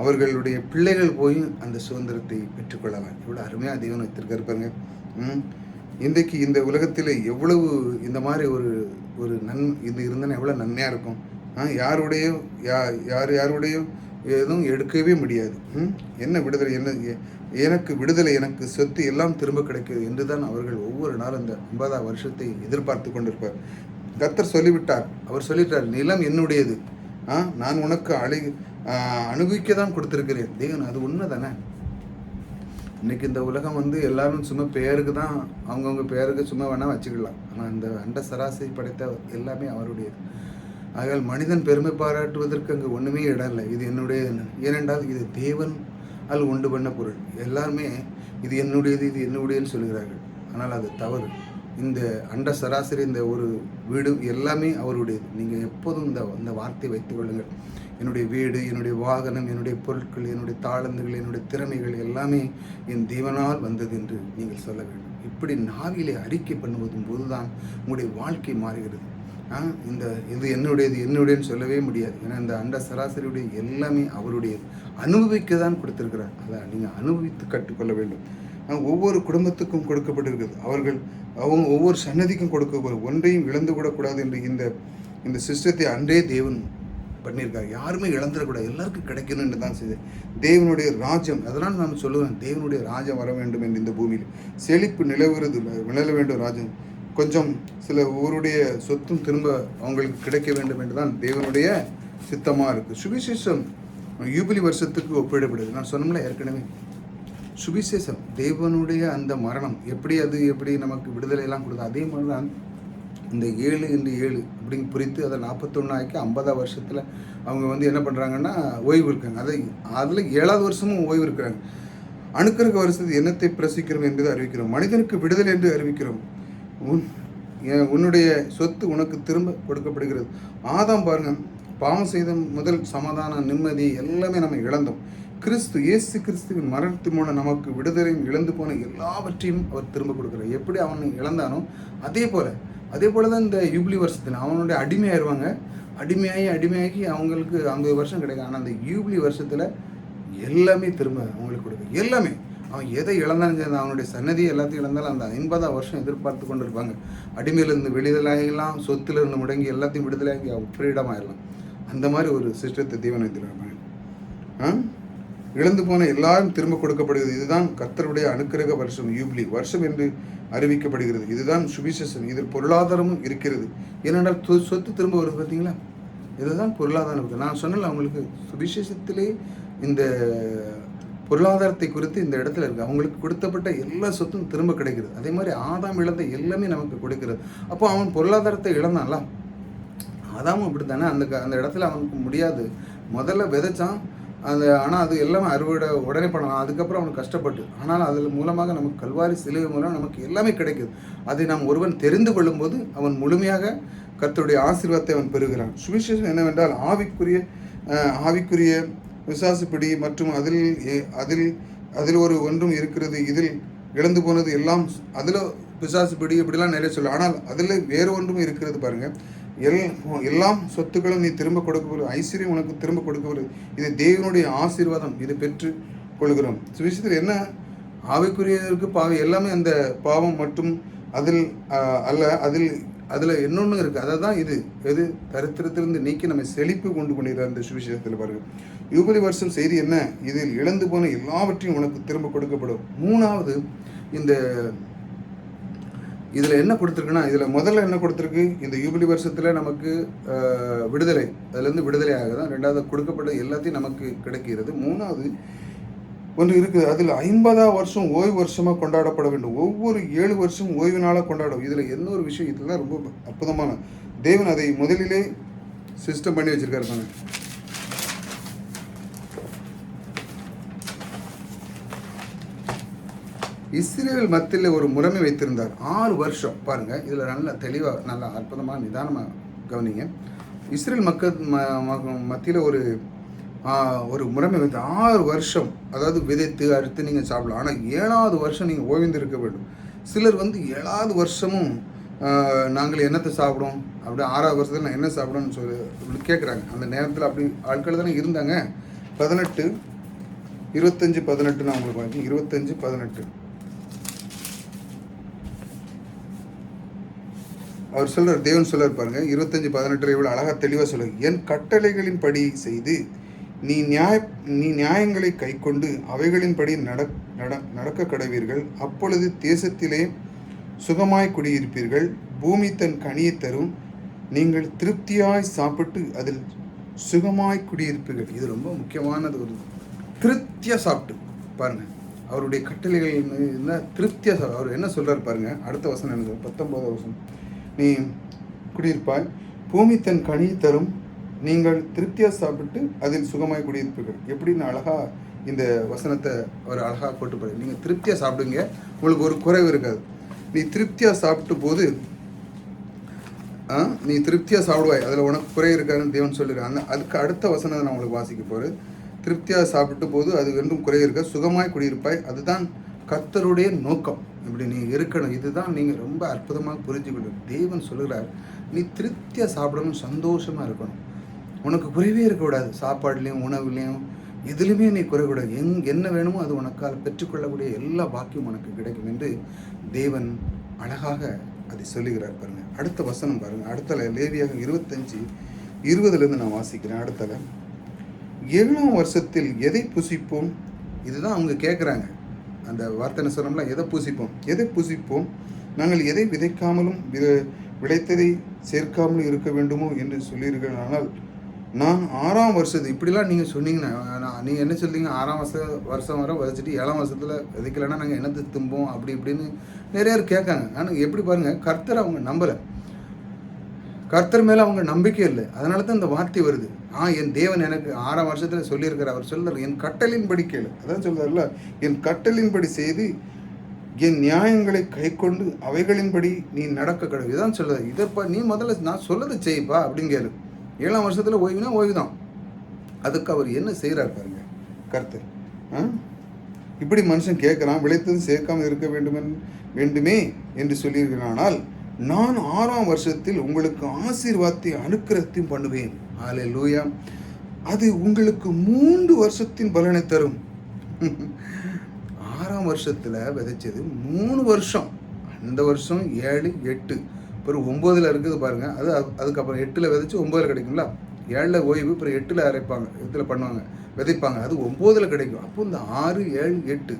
அவர்களுடைய பிள்ளைகள் போய் அந்த சுதந்திரத்தை பெற்றுக்கொள்ளலாம். இவ்வளோ அருமையாக தேவன் வைத்திருக்காருப்பாங்க. இன்றைக்கு இந்த உலகத்தில் எவ்வளவு இந்த மாதிரி ஒரு இது இருந்தனா எவ்வளோ நன்மையாக இருக்கும். யாருடையும் எதுவும் எடுக்கவே முடியாது. என்ன விடுதலை, எனக்கு விடுதலை, எனக்கு சொத்து எல்லாம் திரும்ப கிடைக்குது என்று தான் அவர்கள் ஒவ்வொரு நாளும் இந்த 50ஆம் வருஷத்தை எதிர்பார்த்து கொண்டிருப்பார். கர்த்தர் சொல்லிவிட்டார். அவர் சொல்லிட்டார், நிலம் என்னுடையது, நான் உனக்கு அனுபவிக்க தான் கொடுத்துருக்கிறேன். தேவன் அது உண்மை தானே. இன்றைக்கி இந்த உலகம் வந்து எல்லாரும் சும்மா பேருக்கு தான், அவங்கவுங்க பேருக்கு சும்மா வேணால் வச்சுக்கலாம். ஆனால் இந்த அண்ட சராசரி படைத்த எல்லாமே அவருடையது. ஆகையால் மனிதன் பெருமை பாராட்டுவதற்கு அங்கே ஒன்றுமே இடம் இல்லை. இது என்னுடைய, ஏனென்றால் இது தேவன் உண்டு பண்ண பொருள். எல்லாருமே இது என்னுடையது, இது என்னுடையன்னு சொல்கிறார்கள். ஆனால் அது தவறு. இந்த அண்ட சராசரி, இந்த ஒரு வீடு எல்லாமே அவருடையது. நீங்கள் எப்போதும் இந்த வார்த்தை வைத்துக் கொள்ளுங்கள். என்னுடைய வீடு, என்னுடைய வாகனம், என்னுடைய பொருட்கள், என்னுடைய தாளந்துகள், என்னுடைய திறமைகள் எல்லாமே என் தேவனால் வந்தது என்று நீங்கள் சொல்ல வேண்டும். இப்படி நாவிலே அறிக்கை பண்ணுவதும் போதுதான் உங்களுடைய வாழ்க்கை மாறுகிறது. இது என்னுடையன்னு சொல்லவே முடியாது. ஏன்னா இந்த அண்ட சராசரியுடைய எல்லாமே அவருடையது. அனுபவிக்க தான் கொடுத்திருக்கிறார். அதை நீங்கள் அனுபவித்து கற்றுக்கொள்ள வேண்டும். ஒவ்வொரு குடும்பத்துக்கும் கொடுக்கப்பட்டிருக்கிறது. அவங்க ஒவ்வொரு சன்னதிக்கும் கொடுக்க, ஒன்றையும் இழந்து விடக்கூடாது என்று இந்த சிஸ்டத்தை அன்றே தேவன் பண்ணியிருக்காரு. யாருமே இழந்துடக்கூடாது, எல்லாருக்கும் கிடைக்கணும்னு தான் செய்து தேவனுடைய ராஜ்யம். அதனால் நான் சொல்லுவேன், தேவனுடைய ராஜ்யம் வர வேண்டும் என்று இந்த பூமியில் செழிப்பு நிலவுகிறது நிலவ வேண்டும். ராஜ்யம் கொஞ்சம் சில ஊருடைய சொத்தும் திரும்ப அவங்களுக்கு கிடைக்க வேண்டும் என்று தான் தேவனுடைய சித்தமாக இருக்குது. சுவிசேஷம் யூபிலி வருஷத்துக்கு ஒப்பிடப்படுது. நான் சொன்னோம்ல ஏற்கனவே, சுவிசேஷம் தேவனுடைய அந்த மரணம் எப்படி நமக்கு விடுதலையெல்லாம் கொடுத்தா, அதே மாதிரி தான் இந்த 7x7 அப்படின்னு புரித்து அதை 41 ஆக்கி 50ஆம் வருஷத்தில் அவங்க என்ன பண்ணுறாங்கன்னா ஓய்வு இருக்காங்க. அதில் 7ஆவது வருஷமும் ஓய்வு இருக்கிறாங்க. அணுக்கருக்கு வருஷத்து எண்ணத்தை பிரசிக்கிறோம் என்பதை அறிவிக்கிறோம். மனிதனுக்கு விடுதலை என்று அறிவிக்கிறோம். உன்னுடைய சொத்து உனக்கு திரும்ப கொடுக்கப்படுகிறது. ஆதாம் பாருங்க, பாவம் செய்த முதல் சமாதானம், நிம்மதி எல்லாமே நம்ம இழந்தோம். இயேசு கிறிஸ்துவின் மரணத்தின் மூலம் நமக்கு விடுதலையும் இழந்து போன எல்லாவற்றையும் அவர் திரும்ப கொடுக்குறார். எப்படி அவனை இழந்தானோ அதே போல தான் இந்த யூபிலி வருஷத்தில் அவனுடைய அடிமையாயிருவாங்க. அடிமையாகி அவங்களுக்கு 50 வருஷம் கிடைக்கும். ஆனால் அந்த யூபிலி வருஷத்தில் எல்லாமே திரும்ப அவங்களுக்கு கொடுக்கும். எல்லாமே அவன் எதை இழந்தாலும் சரி, அவனுடைய சன்னதியை எல்லாத்தையும் இழந்தாலும் அந்த 50ஆம் வருஷம் எதிர்பார்த்து கொண்டு இருப்பாங்க. அடிமையிலேருந்து விடுதலையாகலாம், சொத்துலேருந்து முடங்கி எல்லாத்தையும் விடுதலையாகி அவன் ஃப்ரீடம் ஆயிடலாம். அந்த மாதிரி ஒரு சிஸ்டத்தை தேவன் வைத்திருக்காங்க. இழந்து போன எல்லாரும் திரும்ப கொடுக்கப்படுகிறது. இதுதான் கர்த்தருடைய அனுக்கிரக வருஷம், யூபிலி வருஷம் என்று அறிவிக்கப்படுகிறது. இதுதான் சுவிசேஷம். இதில் பொருளாதாரமும் இருக்கிறது. ஏனென்றால் சொத்து திரும்ப வருது, பார்த்தீங்களா? இதுதான் பொருளாதாரம் இருக்குது. நான் சொன்னல அவங்களுக்கு சுவிசேஷத்திலே இந்த பொருளாதாரத்தை குறித்து இந்த இடத்துல இருக்குது. அவங்களுக்கு கொடுத்தப்பட்ட எல்லா சொத்தும் திரும்ப கிடைக்கிறது. அதே மாதிரி ஆதாம் இழந்த எல்லாமே நமக்கு கொடுக்கிறது. அப்போ அவன் பொருளாதாரத்தை இழந்தான்ல, ஆதாமும் அப்படி தானே. அந்த இடத்துல அவனுக்கு முடியாது. முதல்ல விதைச்சான், ஆனால் அது எல்லாமே அறுவடை உடனே பண்ணலாம். அதுக்கப்புறம் அவனுக்கு கஷ்டப்பட்டு, ஆனால் அதில் மூலமாக நமக்கு கல்வாரி சிலுவை மூலம் நமக்கு எல்லாமே கிடைக்குது. அதை நாம் ஒருவன் தெரிந்து கொள்ளும்போது அவன் முழுமையாக கர்த்தருடைய ஆசீர்வாதத்தை அவன் பெறுகிறான். சுவிசேஷம் என்னவென்றால் ஆவிக்குரிய விசுவாசப்படி மற்றும் அதில் ஒரு ஒன்றும் இருக்கிறது. இதில் இழந்து போனது எல்லாம் அதில் பிசாசுப்படி இப்படிலாம் நிறைய சொல்லும். ஆனால் அதில் வேறு ஒன்றும் இருக்கிறது பாருங்கள். எல்லாம் சொத்துக்களும் நீ திரும்ப கொடுக்கப்படுது, ஐஸ்வர்யம் உனக்கு திரும்ப கொடுக்கப்படுது. இது தேவனுடைய ஆசீர்வாதம். இதை பெற்று கொள்கிறோம். சுவிசேஷத்தில் என்ன ஆவிக்குரியதற்கு பாவம் எல்லாமே அந்த பாவம் மற்றும் அதில் இன்னொன்று இருக்குது. அதை தான் எது தரித்திரத்திலிருந்து நீக்கி நம்ம செழிப்பு கொண்டிருக்கிற அந்த சுவிசேஷத்தில் பாருங்கள். யூபிலி வருஷம் செய்தி என்ன? இதில் இழந்து போன எல்லாவற்றையும் உனக்கு திரும்ப கொடுக்கப்படும். மூணாவது, இதில் என்ன கொடுத்துருக்குன்னா, இதில் முதல்ல என்ன கொடுத்துருக்கு? இந்த யூபிலி வருஷத்தில் நமக்கு விடுதலை, அதுலேருந்து விடுதலை ஆகுதான். ரெண்டாவது, கொடுக்கப்பட்ட எல்லாத்தையும் நமக்கு கிடைக்கிறது. மூணாவது ஒன்று இருக்குது, அதில் 50ஆம் வருஷம் ஓய்வு வருஷமாக கொண்டாடப்பட வேண்டும். ஒவ்வொரு 7 வருஷம் ஓய்வு நாளாக கொண்டாடும். இதில் என்ன ஒரு விஷயம், இதெல்லாம் ரொம்ப அற்புதமான தேவன் அதை முதலிலே சிஸ்டம் பண்ணி வச்சுருக்காரு. இஸ்ரேல் மத்தியில் ஒரு முறைமை வைத்திருந்தார். 6 வருஷம் பாருங்கள். இதில் நல்ல தெளிவாக நல்ல அற்புதமாக நிதானமாக கவனிங்க. இஸ்ரேல் மத்தியில் ஒரு முறைமை வைத்து 6 வருஷம், அதாவது விதைத்து அறுத்து நீங்கள் சாப்பிடலாம். ஆனால் 7ஆவது வருஷம் நீங்கள் ஓய்ந்திருக்க வேண்டும். சிலர் 7ஆவது வருஷமும் நாங்கள் என்னத்தை சாப்பிடும், அப்படி 6ஆவது வருஷத்தில் நான் என்ன சாப்பிடணும்னு அப்படி கேட்குறாங்க. அந்த நேரத்தில் அப்படி ஆட்கள் தானே இருந்தாங்க. 18, 25, 18 நான் உங்களுக்கு வாங்கி 25, 18 அவர் சொல்கிறார், தேவன் சொல்கிறார் பாருங்க. 25, 18 இவ்வளோ அழகாக தெளிவாக சொல்லுங்க. என் கட்டளைகளின் படி செய்து நீ நியாயங்களை கை கொண்டு அவைகளின் படி நடக்க கடவீர்கள். அப்பொழுது தேசத்திலே சுகமாய் குடியிருப்பீர்கள். பூமி தன் கனியை தரும். நீங்கள் திருப்தியாய் சாப்பிட்டு அதில் சுகமாய் குடியிருப்பீர்கள். இது ரொம்ப முக்கியமானது. ஒரு திருப்தியாக சாப்பிட்டு பாருங்கள். அவருடைய கட்டளைகள் இருந்தால் திருப்தியாக அவர் என்ன சொல்கிறார் பாருங்கள். அடுத்த வசனம் என்ன? 19ஆவது வசனம். நீ குடியிருப்பாய், பூமி தன் கனி தரும், நீங்கள் திருப்தியாக சாப்பிட்டு அதில் சுகமாய் குடியிருப்பீர்கள். எப்படின்னு அழகாக இந்த வசனத்தை அவர் அழகாக போட்டு போகிறார். நீங்கள் திருப்தியாக சாப்பிடுங்க, உங்களுக்கு ஒரு குறைவு இருக்காது. நீ திருப்தியாக சாப்பிட்டு போது நீ திருப்தியாக சாப்பிடுவாய், அதில் உனக்கு குறை இருக்காதுன்னு தேவன் சொல்லிடுறாங்க. அதுக்கு அடுத்த வசனத்தை நான் உங்களுக்கு வாசிக்க போகிறேன். திருப்தியாக சாப்பிட்டு போது அது ரெண்டும் குறை இருக்க, சுகமாய் குடியிருப்பாய். அதுதான் கர்த்தருடைய நோக்கம். இப்படி நீ இருக்கணும். இதுதான் நீங்கள் ரொம்ப அற்புதமாக புரிஞ்சுக்கணும். தேவன் சொல்லுகிறார், நீ திருப்தியாக சாப்பிடணும், சந்தோஷமாக இருக்கணும். உனக்கு குறைவே இருக்கக்கூடாது. சாப்பாடுலேயும் உணவுலேயும் எதுலையுமே நீ குறைக்கூடாது. என்ன வேணுமோ அது உனக்கால் பெற்றுக்கொள்ளக்கூடிய எல்லா பாக்கியம் உனக்கு கிடைக்கும் என்று தேவன் அழகாக அதை சொல்லுகிறார் பாருங்க. அடுத்த வசனம் பாருங்க. அடுத்த லேவியாகமம் 25:20 நான் வாசிக்கிறேன். அடுத்தல 7ஆம் வருஷத்தில் எதை புசிப்போம்? இதுதான் அவங்க கேட்குறாங்க. அந்த வார்த்தை சொன்னோம்ல, எதை புசிப்போம், எதை புசிப்போம், நாங்கள் எதை விதைக்காமலும் விளைத்ததை சேர்க்காமலும் இருக்க வேண்டுமோ என்று சொல்லீர்கள். ஆனால் நான் 6ஆம் வருஷத்து இப்படிலாம் நீங்கள் சொன்னீங்கன்னா, நீங்கள் என்ன சொல்றீங்க, 6ஆம் வருஷம் வர விதைச்சிட்டு 7ஆம் வருஷத்தில் விதைக்கலைன்னா நாங்கள் என்னத்தை தும்போம் அப்படி இப்படின்னு நிறைய பேர் கேட்காங்க. ஆனால் எப்படி பாருங்கள், கர்த்தர் அவங்க நம்பலை, கர்த்தர் மேலே அவங்க நம்பிக்கை இல்லை. அதனால தான் இந்த வார்த்தை வருது. என் தேவன் எனக்கு 6ஆம் வருஷத்தில் சொல்லியிருக்கிறார். அவர் சொல்கிறார், என் கட்டளின்படி கேளு. அதான் சொல்கிறார்ல, என் கட்டளின்படி செய்து என் நியாயங்களை கை கொண்டு அவைகளின்படி நீ நடக்க கடவுள். இதான் சொல்லுது. இதைப்பா நீ முதல்ல நான் சொல்லதை செய்ப்பா அப்படின்னு கேளு. 7ஆம் வருஷத்தில் ஓய்வுனா ஓய்வு தான். அதுக்கு அவர் என்ன செய்கிறார் பாருங்க கர்த்தர். இப்படி மனுஷன் கேட்குறான், விளைத்தது சேர்க்காமல் இருக்க வேண்டுமே என்று சொல்லியிருக்கிறானால் நான் 6ஆம் வருஷத்தில் உங்களுக்கு ஆசீர்வாதத்தை அனுக்கிரகத்தையும் பண்ணுவேன். ஹல்லேலூயா. அது உங்களுக்கு 3 வருஷத்தின் பலனை தரும். 6ஆம் வருஷத்தில் விதைச்சது 3 வருஷம். அந்த வருஷம் 7, 8, பிறகு 9 இருக்குது பாருங்க. அதுக்கப்புறம் 8 விதைச்சு 9 கிடைக்கும்ல. 7 ஓய்வு, பிறகு 8 அரைப்பாங்க, 8 பண்ணுவாங்க, விதைப்பாங்க. அது 9 கிடைக்கும். அப்போ இந்த 6, 7, 8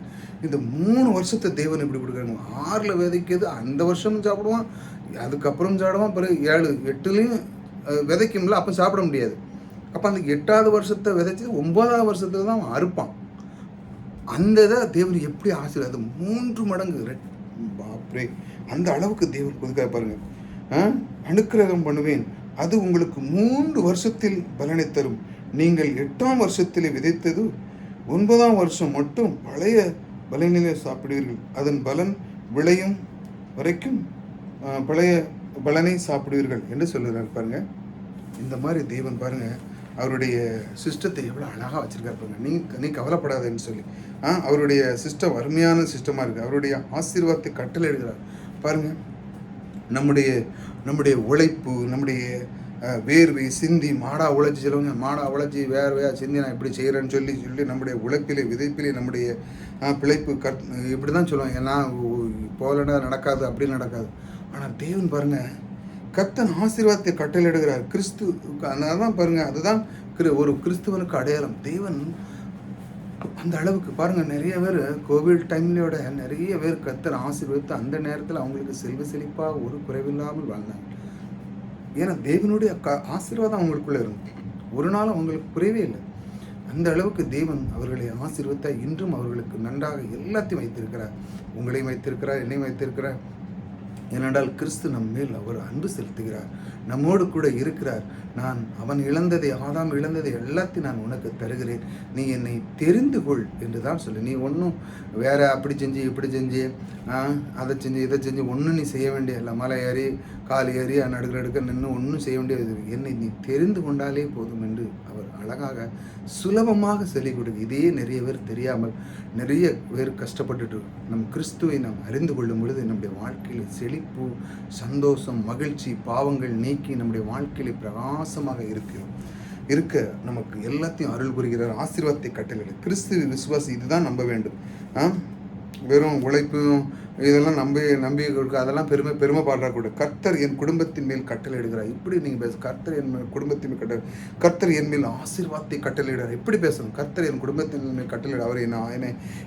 இந்த 3 வருஷத்தை தேவன் எப்படி கொடுக்குறாங்க. 6 விதைக்கிறது அந்த வருஷம் சாப்பிடுவான், அதுக்கப்புறம் சாப்பிடுவான், பிறகு 7, 8 விதைக்கும்ல, அப்போ சாப்பிட முடியாது. அப்போ அந்த 8ஆவது வருஷத்தை விதைச்சி 9ஆவது வருஷத்துல தான் அவன் அறுப்பான். அந்த இதை தேவன் எப்படி ஆசீர்வாதம் 3 மடங்கு பாப்ரே, அந்த அளவுக்கு தேவன் கொடுக்க பாருங்க. அனுக்கிரகம் பண்ணுவேன், அது உங்களுக்கு 3 வருஷத்தில் பலனை தரும். நீங்கள் 8ஆம் வருஷத்தில் விதைத்தது 9ஆம் வருஷம் மட்டும் பழைய பலனிலே சாப்பிடுவீர்கள். அதன் பலன் விளையும் வரைக்கும் பழைய பலனை சாப்பிடுவீர்கள் என்று சொல்லுகிறார் பாருங்க. இந்த மாதிரி தேவன் பாருங்க அவருடைய சிஸ்டத்தை எவ்வளோ அழகாக வச்சுருக்காரு பாருங்க. நீ கவலைப்படாதேன்னு சொல்லி அவருடைய சிஸ்டம் அருமையான சிஸ்டமாக இருக்குது. அவருடைய ஆசீர்வாதத்தை கட்டளை எழுதுகிறார் பாருங்கள். நம்முடைய உழைப்பு, நம்முடைய வேர்வை சிந்தி, மாடா உழைச்சி சொல்லுவாங்க, மாடா உழைச்சி வேர்வையாக சிந்தி நான் இப்படி செய்கிறேன்னு சொல்லி நம்முடைய உழைப்பிலே விதைப்பிலே நம்முடைய பிழைப்பு இப்படி தான் சொல்லுவாங்க. நான் போகலன்னா நடக்காது, அப்படி நடக்காது. ஆனால் தேவன் பாருங்கள், கர்த்தன் ஆசீர்வாதத்தை கட்டளையிடுகிறார். கிறிஸ்து அதான் பாருங்க, அதுதான் ஒரு கிறிஸ்துவனுக்கு அடையாளம். தேவன் அந்த அளவுக்கு பாருங்க. நிறைய பேர் கோவிட் டைம்லையோட நிறைய பேர் கர்த்தர் ஆசீர்வதித்து அந்த நேரத்தில் அவங்களுக்கு செல்வ செழிப்பாக ஒரு குறைவில்லாமல் வாழ்ந்தாங்க. ஏன்னா தேவனுடைய ஆசீர்வாதம் அவங்களுக்குள்ள இருந்தது. ஒரு நாள் அவங்களுக்கு குறைவே இல்லை. அந்த அளவுக்கு தேவன் அவர்களை ஆசீர்வதித்த இன்றும் அவர்களுக்கு நன்றாக எல்லாத்தையும் வைத்திருக்கிறார். உங்களையும் வைத்திருக்கிறார், என்னையும் வைத்திருக்கிறார். ஏனென்றால் கிறிஸ்து நம் மேல் அவர் அன்பு செலுத்துகிறார், நம்மோடு கூட இருக்கிறார். அவன் இழந்ததை, ஆதாம் இழந்ததை எல்லாத்தையும் நான் உனக்கு தருகிறேன், நீ என்னை தெரிந்து கொள் என்று தான் சொல்லு. நீ ஒன்றும் வேற அப்படி செஞ்சு இப்படி செஞ்சு அதை செஞ்சு இதை செஞ்சு ஒன்றும் நீ செய்ய வேண்டிய இல்லை. மலை ஏறி கால் ஏறி நடுக்க நின்று ஒன்றும் செய்ய வேண்டியது. என்னை நீ தெரிந்து கொண்டாலே போதும் என்று அவர் அழகாக சுலபமாக சொல்லிக் கொடுக்கு. இதே நிறைய பேர் தெரியாமல் நிறைய பேர் கஷ்டப்பட்டுட்டு நம் கிறிஸ்துவை நாம் அறிந்து கொள்ளும் பொழுது நம்முடைய வாழ்க்கையில் செழிப்பு, சந்தோஷம், மகிழ்ச்சி, பாவங்கள் நீக்கி நம்முடைய வாழ்க்கையில் பிரகாசமாக இருக்க நமக்கு எல்லாத்தையும் அருள் புரிகிறார். ஆசீர்வாதத்தை கட்டளை கிறிஸ்துவ விசுவாசி இதுதான் நம்ப வேண்டும். வெறும் உழைப்பும் இதெல்லாம் நம்பி கொடுக்க அதெல்லாம் பெருமை பாடுறக்கூட. கர்த்தர் என் குடும்பத்தின் மேல் கட்டளை இடுகிறார். இப்படி நீங்கள் பேச, கர்த்தர் என் குடும்பத்தின் மேல் கட்டளை, கர்த்தர் என் மேல் ஆசீர்வாதத்தை கட்டளையிடார். எப்படி பேசணும்? கர்த்தர் என் குடும்பத்தின் மேல் கட்டளை, அவர்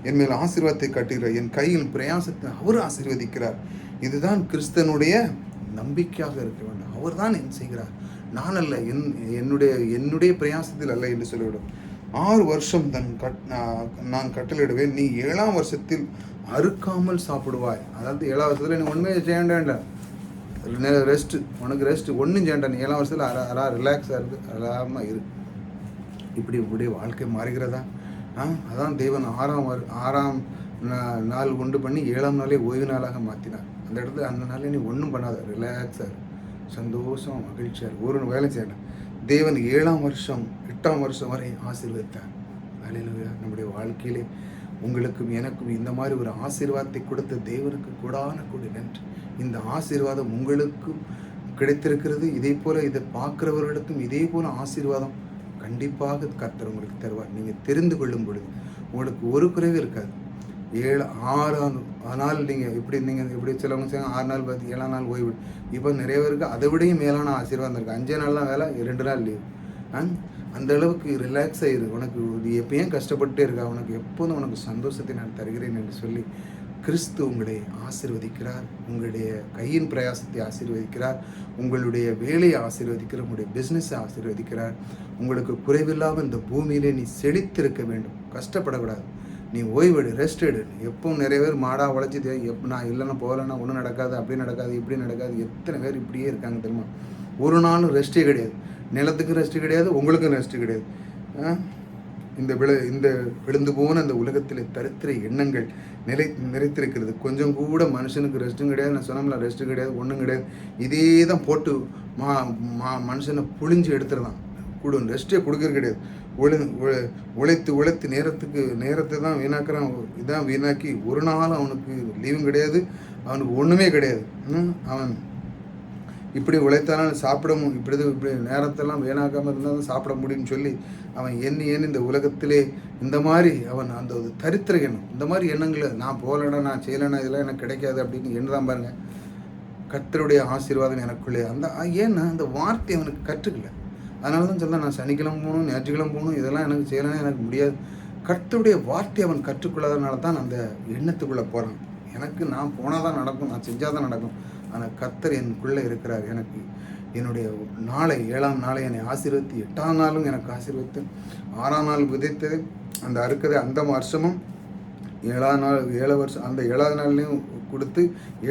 என் மேல் ஆசீர்வாதத்தை கட்டுகிறார். என் கையில் பிரயாசத்தை அவர் ஆசீர்வதிக்கிறார். இதுதான் கிறிஸ்தனுடைய நம்பிக்கையாக இருக்க வேண்டும். அவர் தான் என் செய்கிறார், நான் அல்ல, என்னுடைய பிரயாசத்தில் அல்ல என்று சொல்லிவிடும். 6 வருஷம் நான் கட்டளையிடுவேன், நீ 7ஆம் வருஷத்தில் அறுக்காமல் சாப்பிடுவாய். அதாவது 7ஆம் வருஷத்தில் நீ ஒன்றுமே செய்ய வேண்டாம், ரெஸ்ட், உனக்கு ரெஸ்ட், ஒன்றும் செய்ய நீ 7ஆம் வருஷத்தில் ரிலாக்ஸாக இருக்கு, அழகாமல் இரு. இப்படி உங்களுடைய வாழ்க்கை மாறுகிறதா? அதான் தேவன் 6ஆம் நாள் உண்டு பண்ணி 7ஆம் நாளே ஓய்வு நாளாக மாற்றினார். அந்த இடத்துல அந்த நாளே நீ ஒன்றும் பண்ணாத, ரிலாக்ஸாக இரு, சந்தோஷம், மகிழ்ச்சியாக ஒரு வேலை செய்யணும். தேவன் 7ஆம் வருஷம் 8ஆம் வருஷம் வரை ஆசீர்வதித்தார். அல்லேலூயா. நம்முடைய வாழ்க்கையிலே உங்களுக்கும் எனக்கும் இந்த மாதிரி ஒரு ஆசீர்வாதத்தை கொடுத்த தேவனுக்கு கூடான கூடி நன்றி. இந்த ஆசீர்வாதம் உங்களுக்கும் கிடைத்திருக்கிறது. இதே போல் இதை பார்க்குறவர்களுக்கும் இதே போல் ஆசீர்வாதம் கண்டிப்பாக கர்த்தர் உங்களுக்கு தருவார். நீங்கள் தெரிந்து கொள்ளும் பொழுது உங்களுக்கு ஒரு குறைவு இருக்காது. 6 நாள் நீங்கள் இப்படி சிலவங்க செய்ய 6 நாள் பார்த்து 7ஆம் நாள் ஓய்வு. இப்போ நிறைய பேருக்கு அதை விடையும் மேலான ஆசீர்வாதம் இருக்குது. 5 நாள் தான் வேலை, 2 நாள் லீவ். அந்த அளவுக்கு ரிலாக்ஸ் ஆயிரு. உனக்கு எப்பயும் கஷ்டப்பட்டே இருக்கா, உனக்கு எப்போதும் உனக்கு சந்தோஷத்தை நான் தருகிறேன் என்று சொல்லி கிறிஸ்து உங்களை ஆசீர்வதிக்கிறார். உங்களுடைய கையின் பிரயாசத்தை ஆசீர்வதிக்கிறார். உங்களுடைய வேலையை ஆசீர்வதிக்கிறார். உங்களுடைய பிஸ்னஸை ஆசீர்வதிக்கிறார். உங்களுக்கு குறைவில்லாமல் இந்த பூமியிலே நீ செழித்திருக்க வேண்டும். கஷ்டப்படக்கூடாது. நீ ஓய்வெடு, ரெஸ்ட் எடு. எப்பவும் நிறைய பேர் மாடாக உழைச்சி நான் இல்லைன்னா போகலன்னா ஒன்றும் நடக்காது, அப்படி நடக்காது, இப்படி நடக்காது. எத்தனை பேர் இப்படியே இருக்காங்க தெரியுமா? ஒரு நாளும் ரெஸ்ட்டே கிடையாது. நிலத்துக்கும் ரெஸ்ட்டு கிடையாது, உங்களுக்கும் ரெஸ்ட்டு கிடையாது. இந்த விழுந்து போன அந்த உலகத்தில் தரித்திர எண்ணங்கள் நிறைத்திருக்கிறது. கொஞ்சம் கூட மனுஷனுக்கு ரெஸ்ட்டும் கிடையாது. நான் சொன்னோம்ல, ரெஸ்ட்டு கிடையாது, ஒன்றும் கிடையாது. இதே தான் போட்டு மனுஷனை புழிஞ்சு எடுத்துடலாம். ரெஸ்ட்டே கொடுக்கறது கிடையாது. உழைத்து நேரத்தை தான் வீணாக்குறான். இதான் வீணாக்கி ஒரு நாள் அவனுக்கு லீவும் கிடையாது, அவனுக்கு ஒன்றுமே கிடையாது. அவன் இப்படி உழைத்தாலும் சாப்பிடவும் இப்படி நேரத்தெல்லாம் வீணாக்காமல் இருந்தால் தான் சாப்பிட முடியும்னு சொல்லி அவன் எண்ணி இந்த உலகத்திலே இந்த மாதிரி அவன் அந்த ஒரு தரித்திர எண்ணம், இந்த மாதிரி எண்ணங்களை நான் போகலைன்னா, நான் செய்யலைன்னா, இதெல்லாம் எனக்கு கிடைக்காது அப்படின்னு எண்ணுதான் பாருங்க. கர்த்தருடைய ஆசீர்வாதம் எனக்குள்ளே ஏன்னா அந்த வார்த்தை அவனுக்கு கற்றுக்கல. அதனால தான் சொல்ல, நான் சனிக்கிழமை போகணும், ஞாயிற்றுக்கிழமை போகணும், இதெல்லாம் எனக்கு செய்யலைன்னா எனக்கு முடியாது. கர்த்தருடைய வார்த்தை அவன் கற்றுக்கொள்ளாதனால தான் அந்த எண்ணத்துக்குள்ளே போகிறான். எனக்கு நான் போனால் தான் நடக்கும், நான் செஞ்சால் தான் நடக்கும். ஆனால் கர்த்தர் எனக்குள்ளே இருக்கிறார். எனக்கு என்னுடைய நாளை 7ஆம் நாளை என்னை ஆசீர்வதித்து 8ஆம் நாளும் எனக்கு ஆசீர்வதித்து 6ஆம் நாள் விதைத்தது அந்த அறுக்கதை அந்த வருஷமும் 7 வருஷம் அந்த 7ஆவது நாள்லையும் கொடுத்து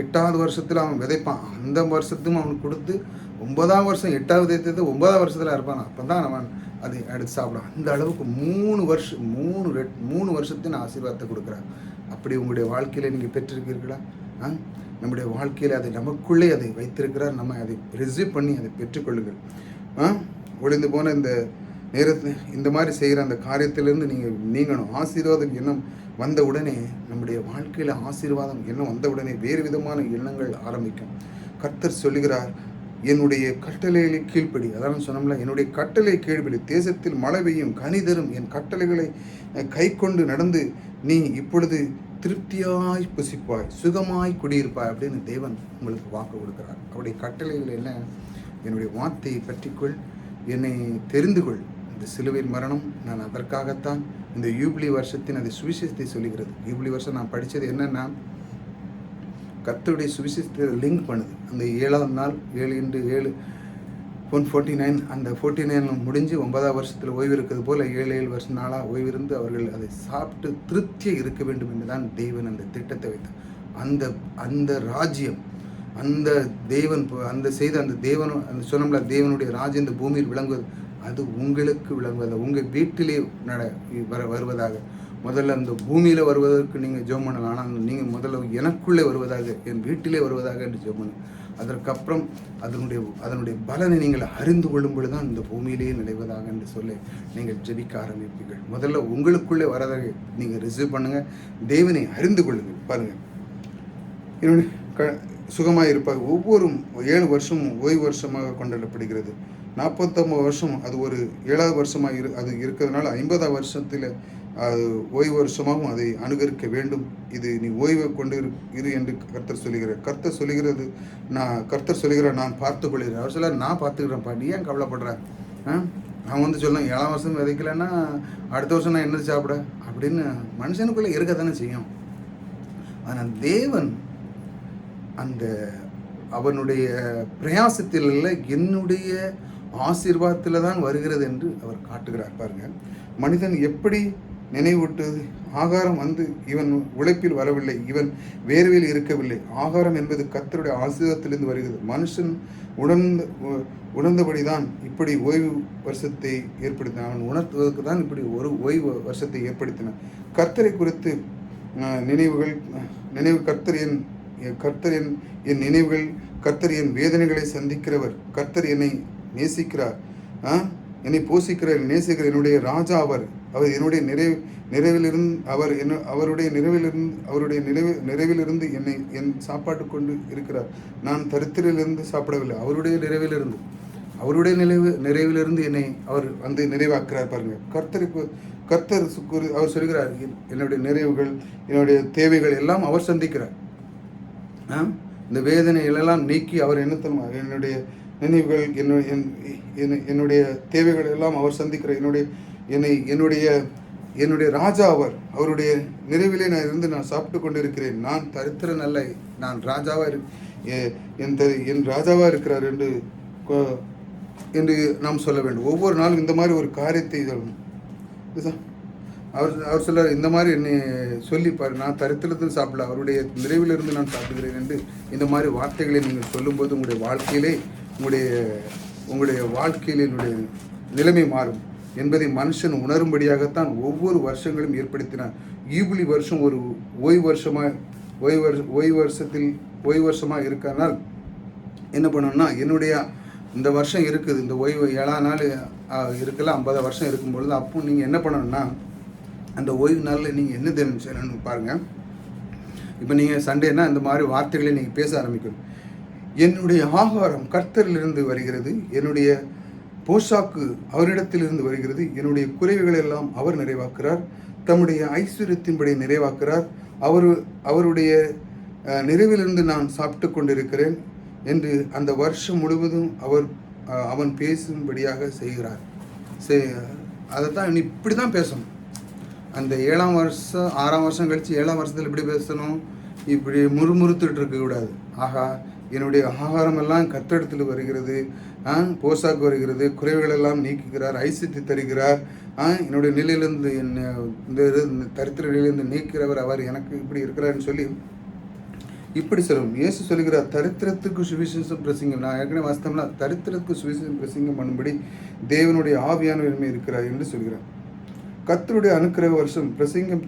8ஆவது வருஷத்தில் அவன் விதைப்பான். அந்த வருஷத்தும் அவனுக்கு கொடுத்து 9ஆம் வருஷம் 8ஆவது விதைத்தது 9ஆம் வருஷத்தில் இருப்பான். அப்போ தான் அவன் அதை எடுத்து சாப்பிடான். அந்த அளவுக்கு 3 வருஷத்தின் ஆசீர்வாதத்தை கொடுக்குறான். அப்படி உங்களுடைய வாழ்க்கையில் நீங்கள் பெற்றிருக்கீர்களா? நம்முடைய வாழ்க்கையில் அதை நமக்குள்ளே அதை வைத்திருக்கிறார். நம்ம அதை ரிசீவ் பண்ணி அதை பெற்றுக்கொள்ளுங்கள். ஒளிந்து போன இந்த நேரத்தை இந்த மாதிரி செய்கிற அந்த காரியத்திலிருந்து நீங்கள் நீங்கணும். ஆசீர்வாதம் எண்ணம் வந்த உடனே நம்முடைய வாழ்க்கையில் ஆசீர்வாதம் எண்ணம் வந்த உடனே வேறு விதமான எண்ணங்கள் ஆரம்பிக்கும். கர்த்தர் சொல்லுகிறார், என்னுடைய கட்டளைகளை கீழ்ப்படி. அதான் சொன்னோம்ல, என்னுடைய கட்டளை கீழ்ப்படி, தேசத்தில் மழை பெய்யும், கனி தரும், என் கட்டளைகளை கை கொண்டு நடந்து நீ இப்பொழுது திருப்தியாய் புசிப்பாய், சுகமாய் குடியிருப்பாய் அப்படின்னு தேவன் உங்களுக்கு வாக்கு கொடுக்கிறார். அவருடைய கட்டளைகள் என்ன? என்னுடைய வார்த்தையை பற்றிக்கொள், என்னை தெரிந்து கொள். இந்த சிலுவையின் மரணம் நான் அதற்காகத்தான். இந்த யூபிலி வருஷத்தின் அது சுவிசேஷத்தை சொல்லுகிறது. யூபிலி வருஷம் நான் படித்தது என்னன்னா, கர்த்தருடைய சுவிசேஷத்தை லிங்க் பண்ணுது. அந்த 7ஆம் நாள் 7 × 7 49, அந்த 49 முடிஞ்சு 9ஆம் வருஷத்தில் ஓய்வு இருக்கிறது போல் 7 வருஷம் நாளாக ஓய்விருந்து அவர்கள் அதை சாப்பிட்டு திருப்தியாக இருக்க வேண்டும் என்று தான் தேவன் அந்த திட்டத்தை வைத்தார். அந்த ராஜ்யம், அந்த தேவன் அந்த தேவன் அந்த சொன்னோம்ல, தேவனுடைய ராஜ்யம் இந்த பூமியில் விளங்குவது, அது உங்களுக்கு விளங்குவது, உங்கள் வீட்டிலே வருவதாக. முதல்ல அந்த பூமியில் வருவதற்கு நீங்கள் ஜெபம் பண்ணலாம். ஆனால் நீங்கள் முதல்ல எனக்குள்ளே வருவதாக, என் வீட்டிலே வருவதாக என்று ஜெபம் பண்ணலாம். அதற்கப்புறம் அதனுடைய பலனை நீங்கள் அறிந்து கொள்ளும் பொழுது தான் இந்த பூமியிலேயே நிலைவதாக என்று சொல்லி நீங்கள் ஜெபிக்க ஆரம்பிப்பீர்கள். முதல்ல உங்களுக்குள்ளே வரதாக நீங்கள் ரிசீவ் பண்ணுங்கள். தேவனை அறிந்து கொள்ளுங்கள். பாருங்கள், என்னுடைய சுகமாக இருப்பாங்க. ஒவ்வொரு 7 வருஷமும் ஓய்வு வருஷமாக கொண்டாடப்படுகிறது. 49 வருஷம் அது ஒரு 7ஆவது வருஷமாக அது இருக்கிறதுனால 50ஆம் வருஷத்தில் அது ஓய்வு வருஷமாகவும் அதை அனுகரிக்க வேண்டும். இது நீ ஓய்வை கொண்டு இரு என்று கர்த்தர் சொல்லுகிறார். கர்த்தர் சொல்லுகிறார், நான் பார்த்து கொள்கிறேன். அவர் சொல்ல, நான் பார்த்துக்கிறேன்ப்பா, நீ ஏன் கவலைப்படுற? அவன் சொல்லலாம், 7ஆம் வருஷம் விதைக்கலைன்னா அடுத்த வருஷம் நான் என்ன சாப்பிட அப்படின்னு மனுஷனுக்குள்ளே இருக்க தானே செய்யும். ஆனால் தேவன் அந்த அவனுடைய பிரயாசத்தில் இல்லை, என்னுடைய ஆசீர்வாதத்தில் தான் வருகிறது என்று அவர் காட்டுகிறார். பாருங்க, மனிதன் எப்படி நினைவூட்டுவது? ஆகாரம் இவன் உழைப்பில் வரவில்லை, இவன் வேர்வையில் இருக்கவில்லை. ஆகாரம் என்பது கர்த்தருடைய ஆசீர்வாதத்திலிருந்து வருகிறது. மனுஷன் உணர்ந்தபடிதான் இப்படி ஓய்வு வருஷத்தை ஏற்படுத்தினான். அவன் உணர்த்துவதற்கு தான் இப்படி ஒரு ஓய்வு வருஷத்தை ஏற்படுத்தினான். கர்த்தரை குறித்து நினைவு கர்த்தர் என் நினைவுகள், கர்த்தர் என் வேதனைகளை சந்திக்கிறவர், கர்த்தர் என்னை நேசிக்கிறார், என்னை போஷிக்கிறார், நேசிக்கிறார். என்னுடைய ராஜா அவர் என்னுடைய நிறைவிலிருந்து அவருடைய நிறைவிலிருந்து என்னை என் சாப்பாட்டு கொண்டு இருக்கிறார். நான் தரித்திரிலிருந்து சாப்பிடவில்லை, அவருடைய நிறைவிலிருந்து. அவருடைய நிறைவிலிருந்து என்னை அவர் வந்து நிறைவாக்குறார் பாருங்க. கர்த்தர் அவர் சொல்கிறார், என்னுடைய நிறைவுகள், என்னுடைய தேவைகள் எல்லாம் அவர் சந்திக்கிறார். இந்த வேதனைகளெல்லாம் நீக்கி அவர் என்ன தருமா, என்னுடைய நினைவுகள், என்னுடைய தேவைகள் எல்லாம் அவர் சந்திக்கிறார். என்னுடைய ராஜா அவர். அவருடைய நிறைவிலே நான் இருந்து நான் சாப்பிட்டு கொண்டு இருக்கிறேன். நான் தரித்திரன் அல்ல, நான் ராஜாவாக என் ராஜாவாக இருக்கிறார் என்று நாம் சொல்ல வேண்டும். ஒவ்வொரு நாளும் இந்த மாதிரி ஒரு காரியத்தை சொல்லணும். அவர் சொல்றார், இந்த மாதிரி என்னை சொல்லிப்பார், நான் தரித்திரத்தில் சாப்பிடல, அவருடைய நிறைவிலிருந்து நான் சாப்பிடுகிறேன் என்று இந்த மாதிரி வார்த்தைகளை நீங்கள் சொல்லும்போது உங்களுடைய வாழ்க்கையிலே என்னுடைய நிலைமை மாறும் என்பதை மனுஷன் உணரும்படியாகத்தான் ஒவ்வொரு வருஷங்களும் ஏற்படுத்தினார். யூபிலி வருஷம் ஒரு ஓய்வு வருஷமாக இருக்கனால் என்ன பண்ணணும்னா, என்னுடைய இந்த வருஷம் இருக்குது, இந்த ஓய்வு 7ஆம் நாள் இருக்குல்ல, 50 வருஷம் இருக்கும் பொழுது அப்போ நீங்கள் என்ன பண்ணணும்னா, அந்த ஓய்வு நாளில் நீங்கள் என்ன தினம் செய்யணும்னு பாருங்கள். இப்போ நீங்கள் சண்டேனா இந்த மாதிரி வார்த்தைகளை நீங்கள் பேச ஆரம்பிக்கணும். என்னுடைய ஆகாரம் கர்த்தரிலிருந்து வருகிறது, என்னுடைய போஷாக்கு அவரிடத்திலிருந்து வருகிறது, என்னுடைய குறைவுகள் எல்லாம் அவர் நிறைவாக்குறார், தம்முடைய ஐஸ்வர்யத்தின்படி நிறைவாக்குறார், அவருடைய நிறைவிலிருந்து நான் சாப்பிட்டு கொண்டிருக்கிறேன் என்று அந்த வருஷம் முழுவதும் அவன் பேசும்படியாக செய்கிறார். அதைத்தான் இப்படி தான் பேசணும். அந்த 7ஆம் வருஷம் 6ஆம் வருஷம் கழித்து 7ஆம் வருஷத்தில் இப்படி பேசணும், இப்படி முறுமுறுத்துட்டு இருக்கக்கூடாது. ஆகா, என்னுடைய ஆகாரம் எல்லாம் கர்த்தரிடத்தில் வருகிறது, போசாக்கு வருகிறது, குறைவுகள் எல்லாம் நீக்குகிறார், ஐசியத்தை தருகிறார், என்னுடைய நிலையிலிருந்து இந்த தரித்திர நிலையிலிருந்து நீக்கிறவர் அவர் எனக்கு இப்படி இருக்கிறார்னு சொல்லி இப்படி சொல்லும். இயேசு சொல்லுகிறார், தரித்திரத்துக்கு சுவிசேஷம் பிரசங்கம். நான் ஏற்கனவே வாஸ்தவம்னா தரித்திரத்துக்கு சுவிசேஷம் பிரசங்கம் பண்ணும்படி தேவனுடைய ஆவியானவர் இருக்கிறார் என்று சொல்கிறார். கர்த்தருடைய அனுக்கிரக வருஷம் பிரசங்கம்,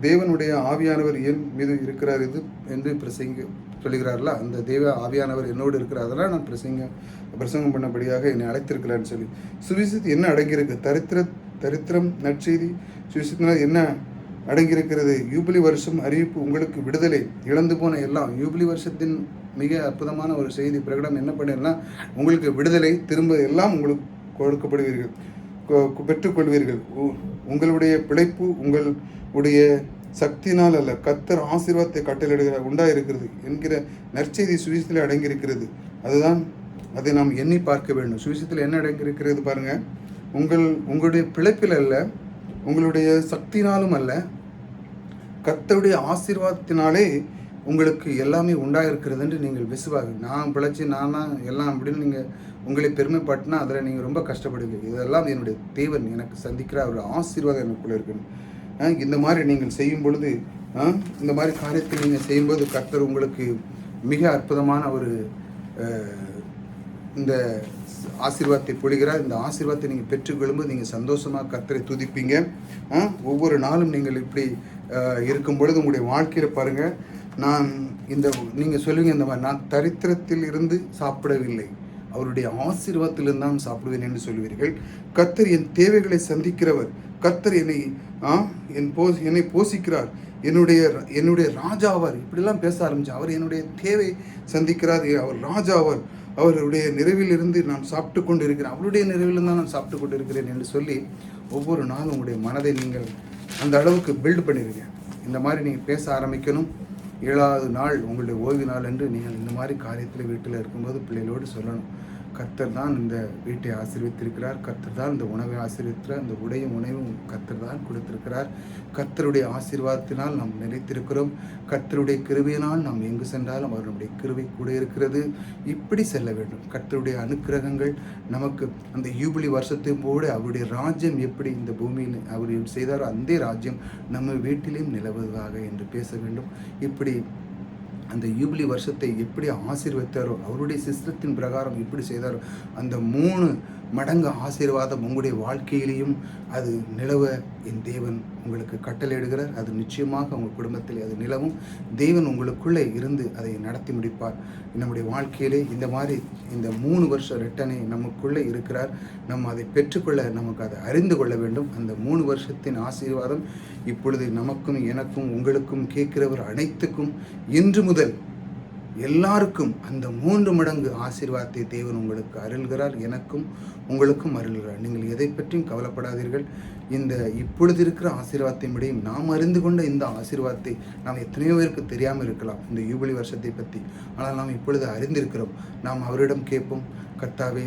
தேவனுடைய ஆவியானவர் என் மீது இருக்கிறார் இது என்று சொல்லுகிறார்களா, அந்த தேவ ஆவியானவர் என்னோடு இருக்கிறார், அதெல்லாம் நான் பிரசங்கம் பண்ணபடியாக என்னை அழைத்திருக்கிறான்னு சொல்லி. சுவிசேஷத்து என்ன அடங்கியிருக்கு? தரித்திரம் நற்செய்தி சுவிசேஷத்தினால் என்ன அடங்கியிருக்கிறது? யூபிலி வருஷம் அறிவிப்பு, உங்களுக்கு விடுதலை, இழந்து போன எல்லாம். யூபிலி வருஷத்தின் மிக அற்புதமான ஒரு செய்தி பிரகடனம் என்ன பண்ணிருன்னா, உங்களுக்கு விடுதலை, திரும்ப எல்லாம் உங்களுக்கு கொடுக்கப்படுவீர்கள், பெற்றுக்கொள்வீர்கள். உங்களுடைய பிழைப்பு உங்களுடைய சக்தினால் அல்ல, கர்த்தர் ஆசீர்வாதத்தை கட்டளையிடுகிறார் உண்டாயிருக்கிறது என்கிற நற்செய்தி சுவிசேஷத்தில் அடங்கியிருக்கிறது. அதை நாம் எண்ணி பார்க்க வேண்டும். சுவிசேஷத்தில் என்ன அடங்கியிருக்கிறது பாருங்க. உங்களுடைய பிழைப்பில் அல்ல, உங்களுடைய சக்தினாலும் அல்ல, கர்த்தருடைய ஆசீர்வாதத்தினாலே உங்களுக்கு எல்லாமே உண்டாயிருக்கிறது என்று நீங்கள் நான் பிழைச்சி நானா எல்லாம் அப்படின்னு நீங்கள் உங்களை பெருமைப்பட்டினா அதில் நீங்கள் ரொம்ப கஷ்டப்படுவீங்க. இதெல்லாம் என்னுடைய தேவன் எனக்கு சந்திக்கிற அவருடைய ஆசீர்வாதம் எனக்குள்ளே இருக்கணும். இந்த மாதிரி நீங்கள் செய்யும் பொழுது, இந்த மாதிரி காரியத்தை நீங்கள் செய்யும்போது கர்த்தர் உங்களுக்கு மிக அற்புதமான ஒரு இந்த ஆசீர்வாதத்தை பொழிகிறார். இந்த ஆசீர்வாதத்தை நீங்கள் பெற்றுக்கொள்ளும்போது நீங்கள் சந்தோஷமாக கர்த்தரை துதிப்பீங்க. ஒவ்வொரு நாளும் நீங்கள் இப்படி இருக்கும் பொழுது உங்களுடைய வாழ்க்கையில் பாருங்கள், நீங்கள் சொல்லுவீங்க இந்த மாதிரி, நான் தரித்திரத்தில் இருந்து சாப்பிடவில்லை, அவருடைய ஆசீர்வாதத்திலிருந்து தான் சாப்பிடுவேன் என்று சொல்வீர்கள். கர்த்தர் என் தேவைகளை சந்திக்கிறவர், கர்த்தர் என்னை போஷிக்கிறார், என்னுடைய ராஜாவார். இப்படிலாம் பேச ஆரம்பிச்சு, அவர் என்னுடைய தேவை சந்திக்கிறார், அவர் ராஜாவார், அவருடைய நிறைவிலிருந்து நான் சாப்பிட்டு கொண்டு இருக்கிறேன், அவருடைய நிறைவிலிருந்து தான் நான் சாப்பிட்டு கொண்டு இருக்கிறேன் என்று சொல்லி ஒவ்வொரு நாளும் உங்களுடைய மனதை நீங்கள் அந்த அளவுக்கு பில்டு பண்ணிடுங்க. இந்த மாதிரி நீங்கள் பேச ஆரம்பிக்கணும். 7வது நாள் உங்களுடைய ஓய்வு நாள் என்று நீங்கள் இந்த மாதிரி காரியத்தில் வீட்டில் இருக்கும்போது பிள்ளைகளோடு சொல்லணும், கர்த்தர் தான் இந்த வீட்டை ஆசீர்வித்திருக்கிறார், கர்த்தர் தான் இந்த உணவை ஆசீர்வித்திருக்கிறார், இந்த உணவும் கர்த்தர் தான் கொடுத்திருக்கிறார், கர்த்தருடைய ஆசீர்வாதத்தினால் நாம் நிலைத்திருக்கிறோம், கர்த்தருடைய கிருபையினால் நாம் எங்கு சென்றாலும் அவருடைய கிருபை கூட இருக்கிறது. இப்படி செல்ல வேண்டும். கர்த்தருடைய அனுக்கிரகங்கள் நமக்கு அந்த யூபிலி வருஷத்தையும் போது அவருடைய ராஜ்யம் எப்படி இந்த பூமியில் அவர் செய்தாரோ அந்த ராஜ்யம் நம்ம வீட்டிலேயும் நிலவுவதாக என்று பேச வேண்டும். இப்படி அந்த யூபிலி வருஷத்தை எப்படி ஆசீர்வதித்தாரோ, அவருடைய சிஸ்டத்தின் பிரகாரம் எப்படி செய்தாரோ, அந்த 3 மடங்கு ஆசீர்வாதம் உங்களுடைய வாழ்க்கையிலையும் அது நிலவ என் தேவன் உங்களுக்கு கட்டளையிடுகிறார். அது நிச்சயமாக உங்கள் குடும்பத்தில் அது நிலவும். தேவன் உங்களுக்குள்ளே இருந்து அதை நடத்தி முடிப்பார். நம்முடைய வாழ்க்கையிலே இந்த மாதிரி இந்த 3 வருஷ ரிட்டனை நமக்குள்ளே இருக்கிறார். நம்ம அதை பெற்றுக்கொள்ள நமக்கு அதை அறிந்து கொள்ள வேண்டும். அந்த 3 வருஷத்தின் ஆசீர்வாதம் இப்பொழுது நமக்கும் எனக்கும் உங்களுக்கும் கேட்கிறவர் அனைத்துக்கும் இன்று முதல் எல்லாருக்கும் அந்த 3 மடங்கு ஆசீர்வாதத்தை தேவன் உங்களுக்கு அருள்கிறார். எனக்கும் உங்களுக்கும் அருள்கிறார். நீங்கள் எதை பற்றியும் கவலைப்படாதீர்கள். இந்த இப்பொழுது இருக்கிற ஆசீர்வாதத்தை விடையும் நாம் அறிந்து கொண்ட இந்த ஆசீர்வாதத்தை நாம் எத்தனையோ பேருக்கு தெரியாமல் இருக்கலாம், இந்த யூபிலி வருஷத்தை பற்றி. ஆனால் நாம் இப்பொழுது அறிந்திருக்கிறோம். நாம் அவரிடம் கேட்போம், கர்த்தாவே,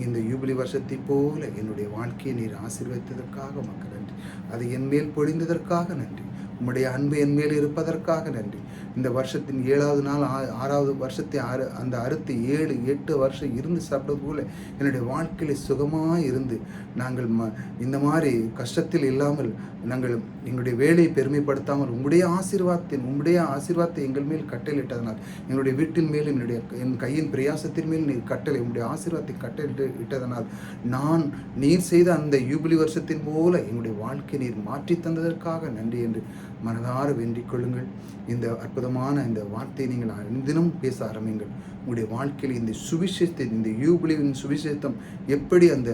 இந்த யூபிலி வருஷத்தை போல என்னுடைய வாழ்க்கையை நீர் ஆசீர்வதித்ததற்காக உமக்கு நன்றி. அதை என் மேல் பொழிந்ததற்காக நன்றி. உம்முடைய அன்பு என் மேல் இருப்பதற்காக நன்றி. இந்த வருஷத்தின் 7வது நாள் 6வது வருஷத்தை அந்த அறுத்து 7-8 வருஷம் இருந்து சாப்பிட்டது போல என்னுடைய வாழ்க்கையில் சுகமாக இருந்து நாங்கள் இந்த மாதிரி கஷ்டத்தில் இல்லாமல் நாங்கள் எங்களுடைய வேலையை பெருமைப்படுத்தாமல் உம்முடைய ஆசீர்வாதத்தை எங்கள் மேல் கட்டளையிட்டதனால், எங்களுடைய வீட்டின் மேல் என் கையின் பிரயாசத்தின் மேல் நீர் கட்டளை உம்முடைய ஆசீர்வாதத்தை கட்டளையிட்டதனால் நீர் செய்த அந்த யூபிலி வருஷத்தின் போல எங்களுடைய வாழ்க்கை நீர் மாற்றி தந்ததற்காக நன்றி என்று மனதார வேண்டிக் கொள்ளுங்கள். இந்த அற்புதமான இந்த வார்த்தையை நீங்கள் அனுதினம் பேச ஆரம்பிங்கள். உங்களுடைய வாழ்க்கையில் இந்த சுவிசேஷத்தை, இந்த யூபிலியின் சுவிசேஷம் எப்படி அந்த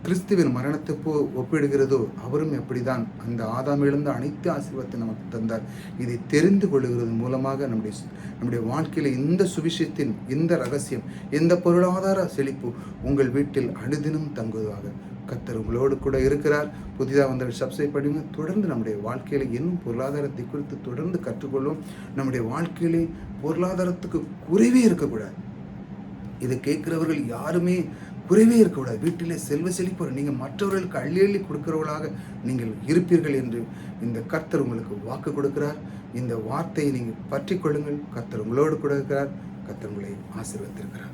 கிறிஸ்துவின் மரணத்தை ஒப்பிடுகிறதோ, அவரும் எப்படிதான் அந்த ஆதாம் இழந்த அனைத்து ஆசீர்வாதத்தை நமக்கு தந்தார். இதை தெரிந்து கொள்ளுகிறது மூலமாக நம்முடைய வாழ்க்கையில் இந்த சுவிசேஷத்தின் இந்த ரகசியம், இந்த பொருளாதார செழிப்பு உங்கள் வீட்டில் அனுதினம் தங்குவதாக. கர்த்தர் உங்களோடு கூட இருக்கிறார். புதிதாக வந்தவர்கள் சப்ஸ்கிரைப் பண்ணுங்க. தொடர்ந்து நம்முடைய வாழ்க்கையில் இன்னும் பொருளாதாரத்தை குறித்து தொடர்ந்து கற்றுக்கொள்வோம். நம்முடைய வாழ்க்கையிலே பொருளாதாரத்துக்கு குறைவே இருக்கக்கூடாது. இதை கேட்கிறவர்கள் யாருமே குறைவே இருக்கக்கூடாது. வீட்டிலே செல்வ செழிப்பு நீங்கள் மற்றவர்களுக்கு அள்ளி அள்ளி கொடுக்கிறவர்களாக நீங்கள் இருப்பீர்கள் என்று இந்த கர்த்தர் உங்களுக்கு வாக்கு கொடுக்கிறார். இந்த வார்த்தையை நீங்கள் பற்றி கொள்ளுங்கள். கர்த்தர் உங்களோடு கூட இருக்கிறார். கர்த்தர் உங்களை ஆசீர்வதித்திருக்கிறார்.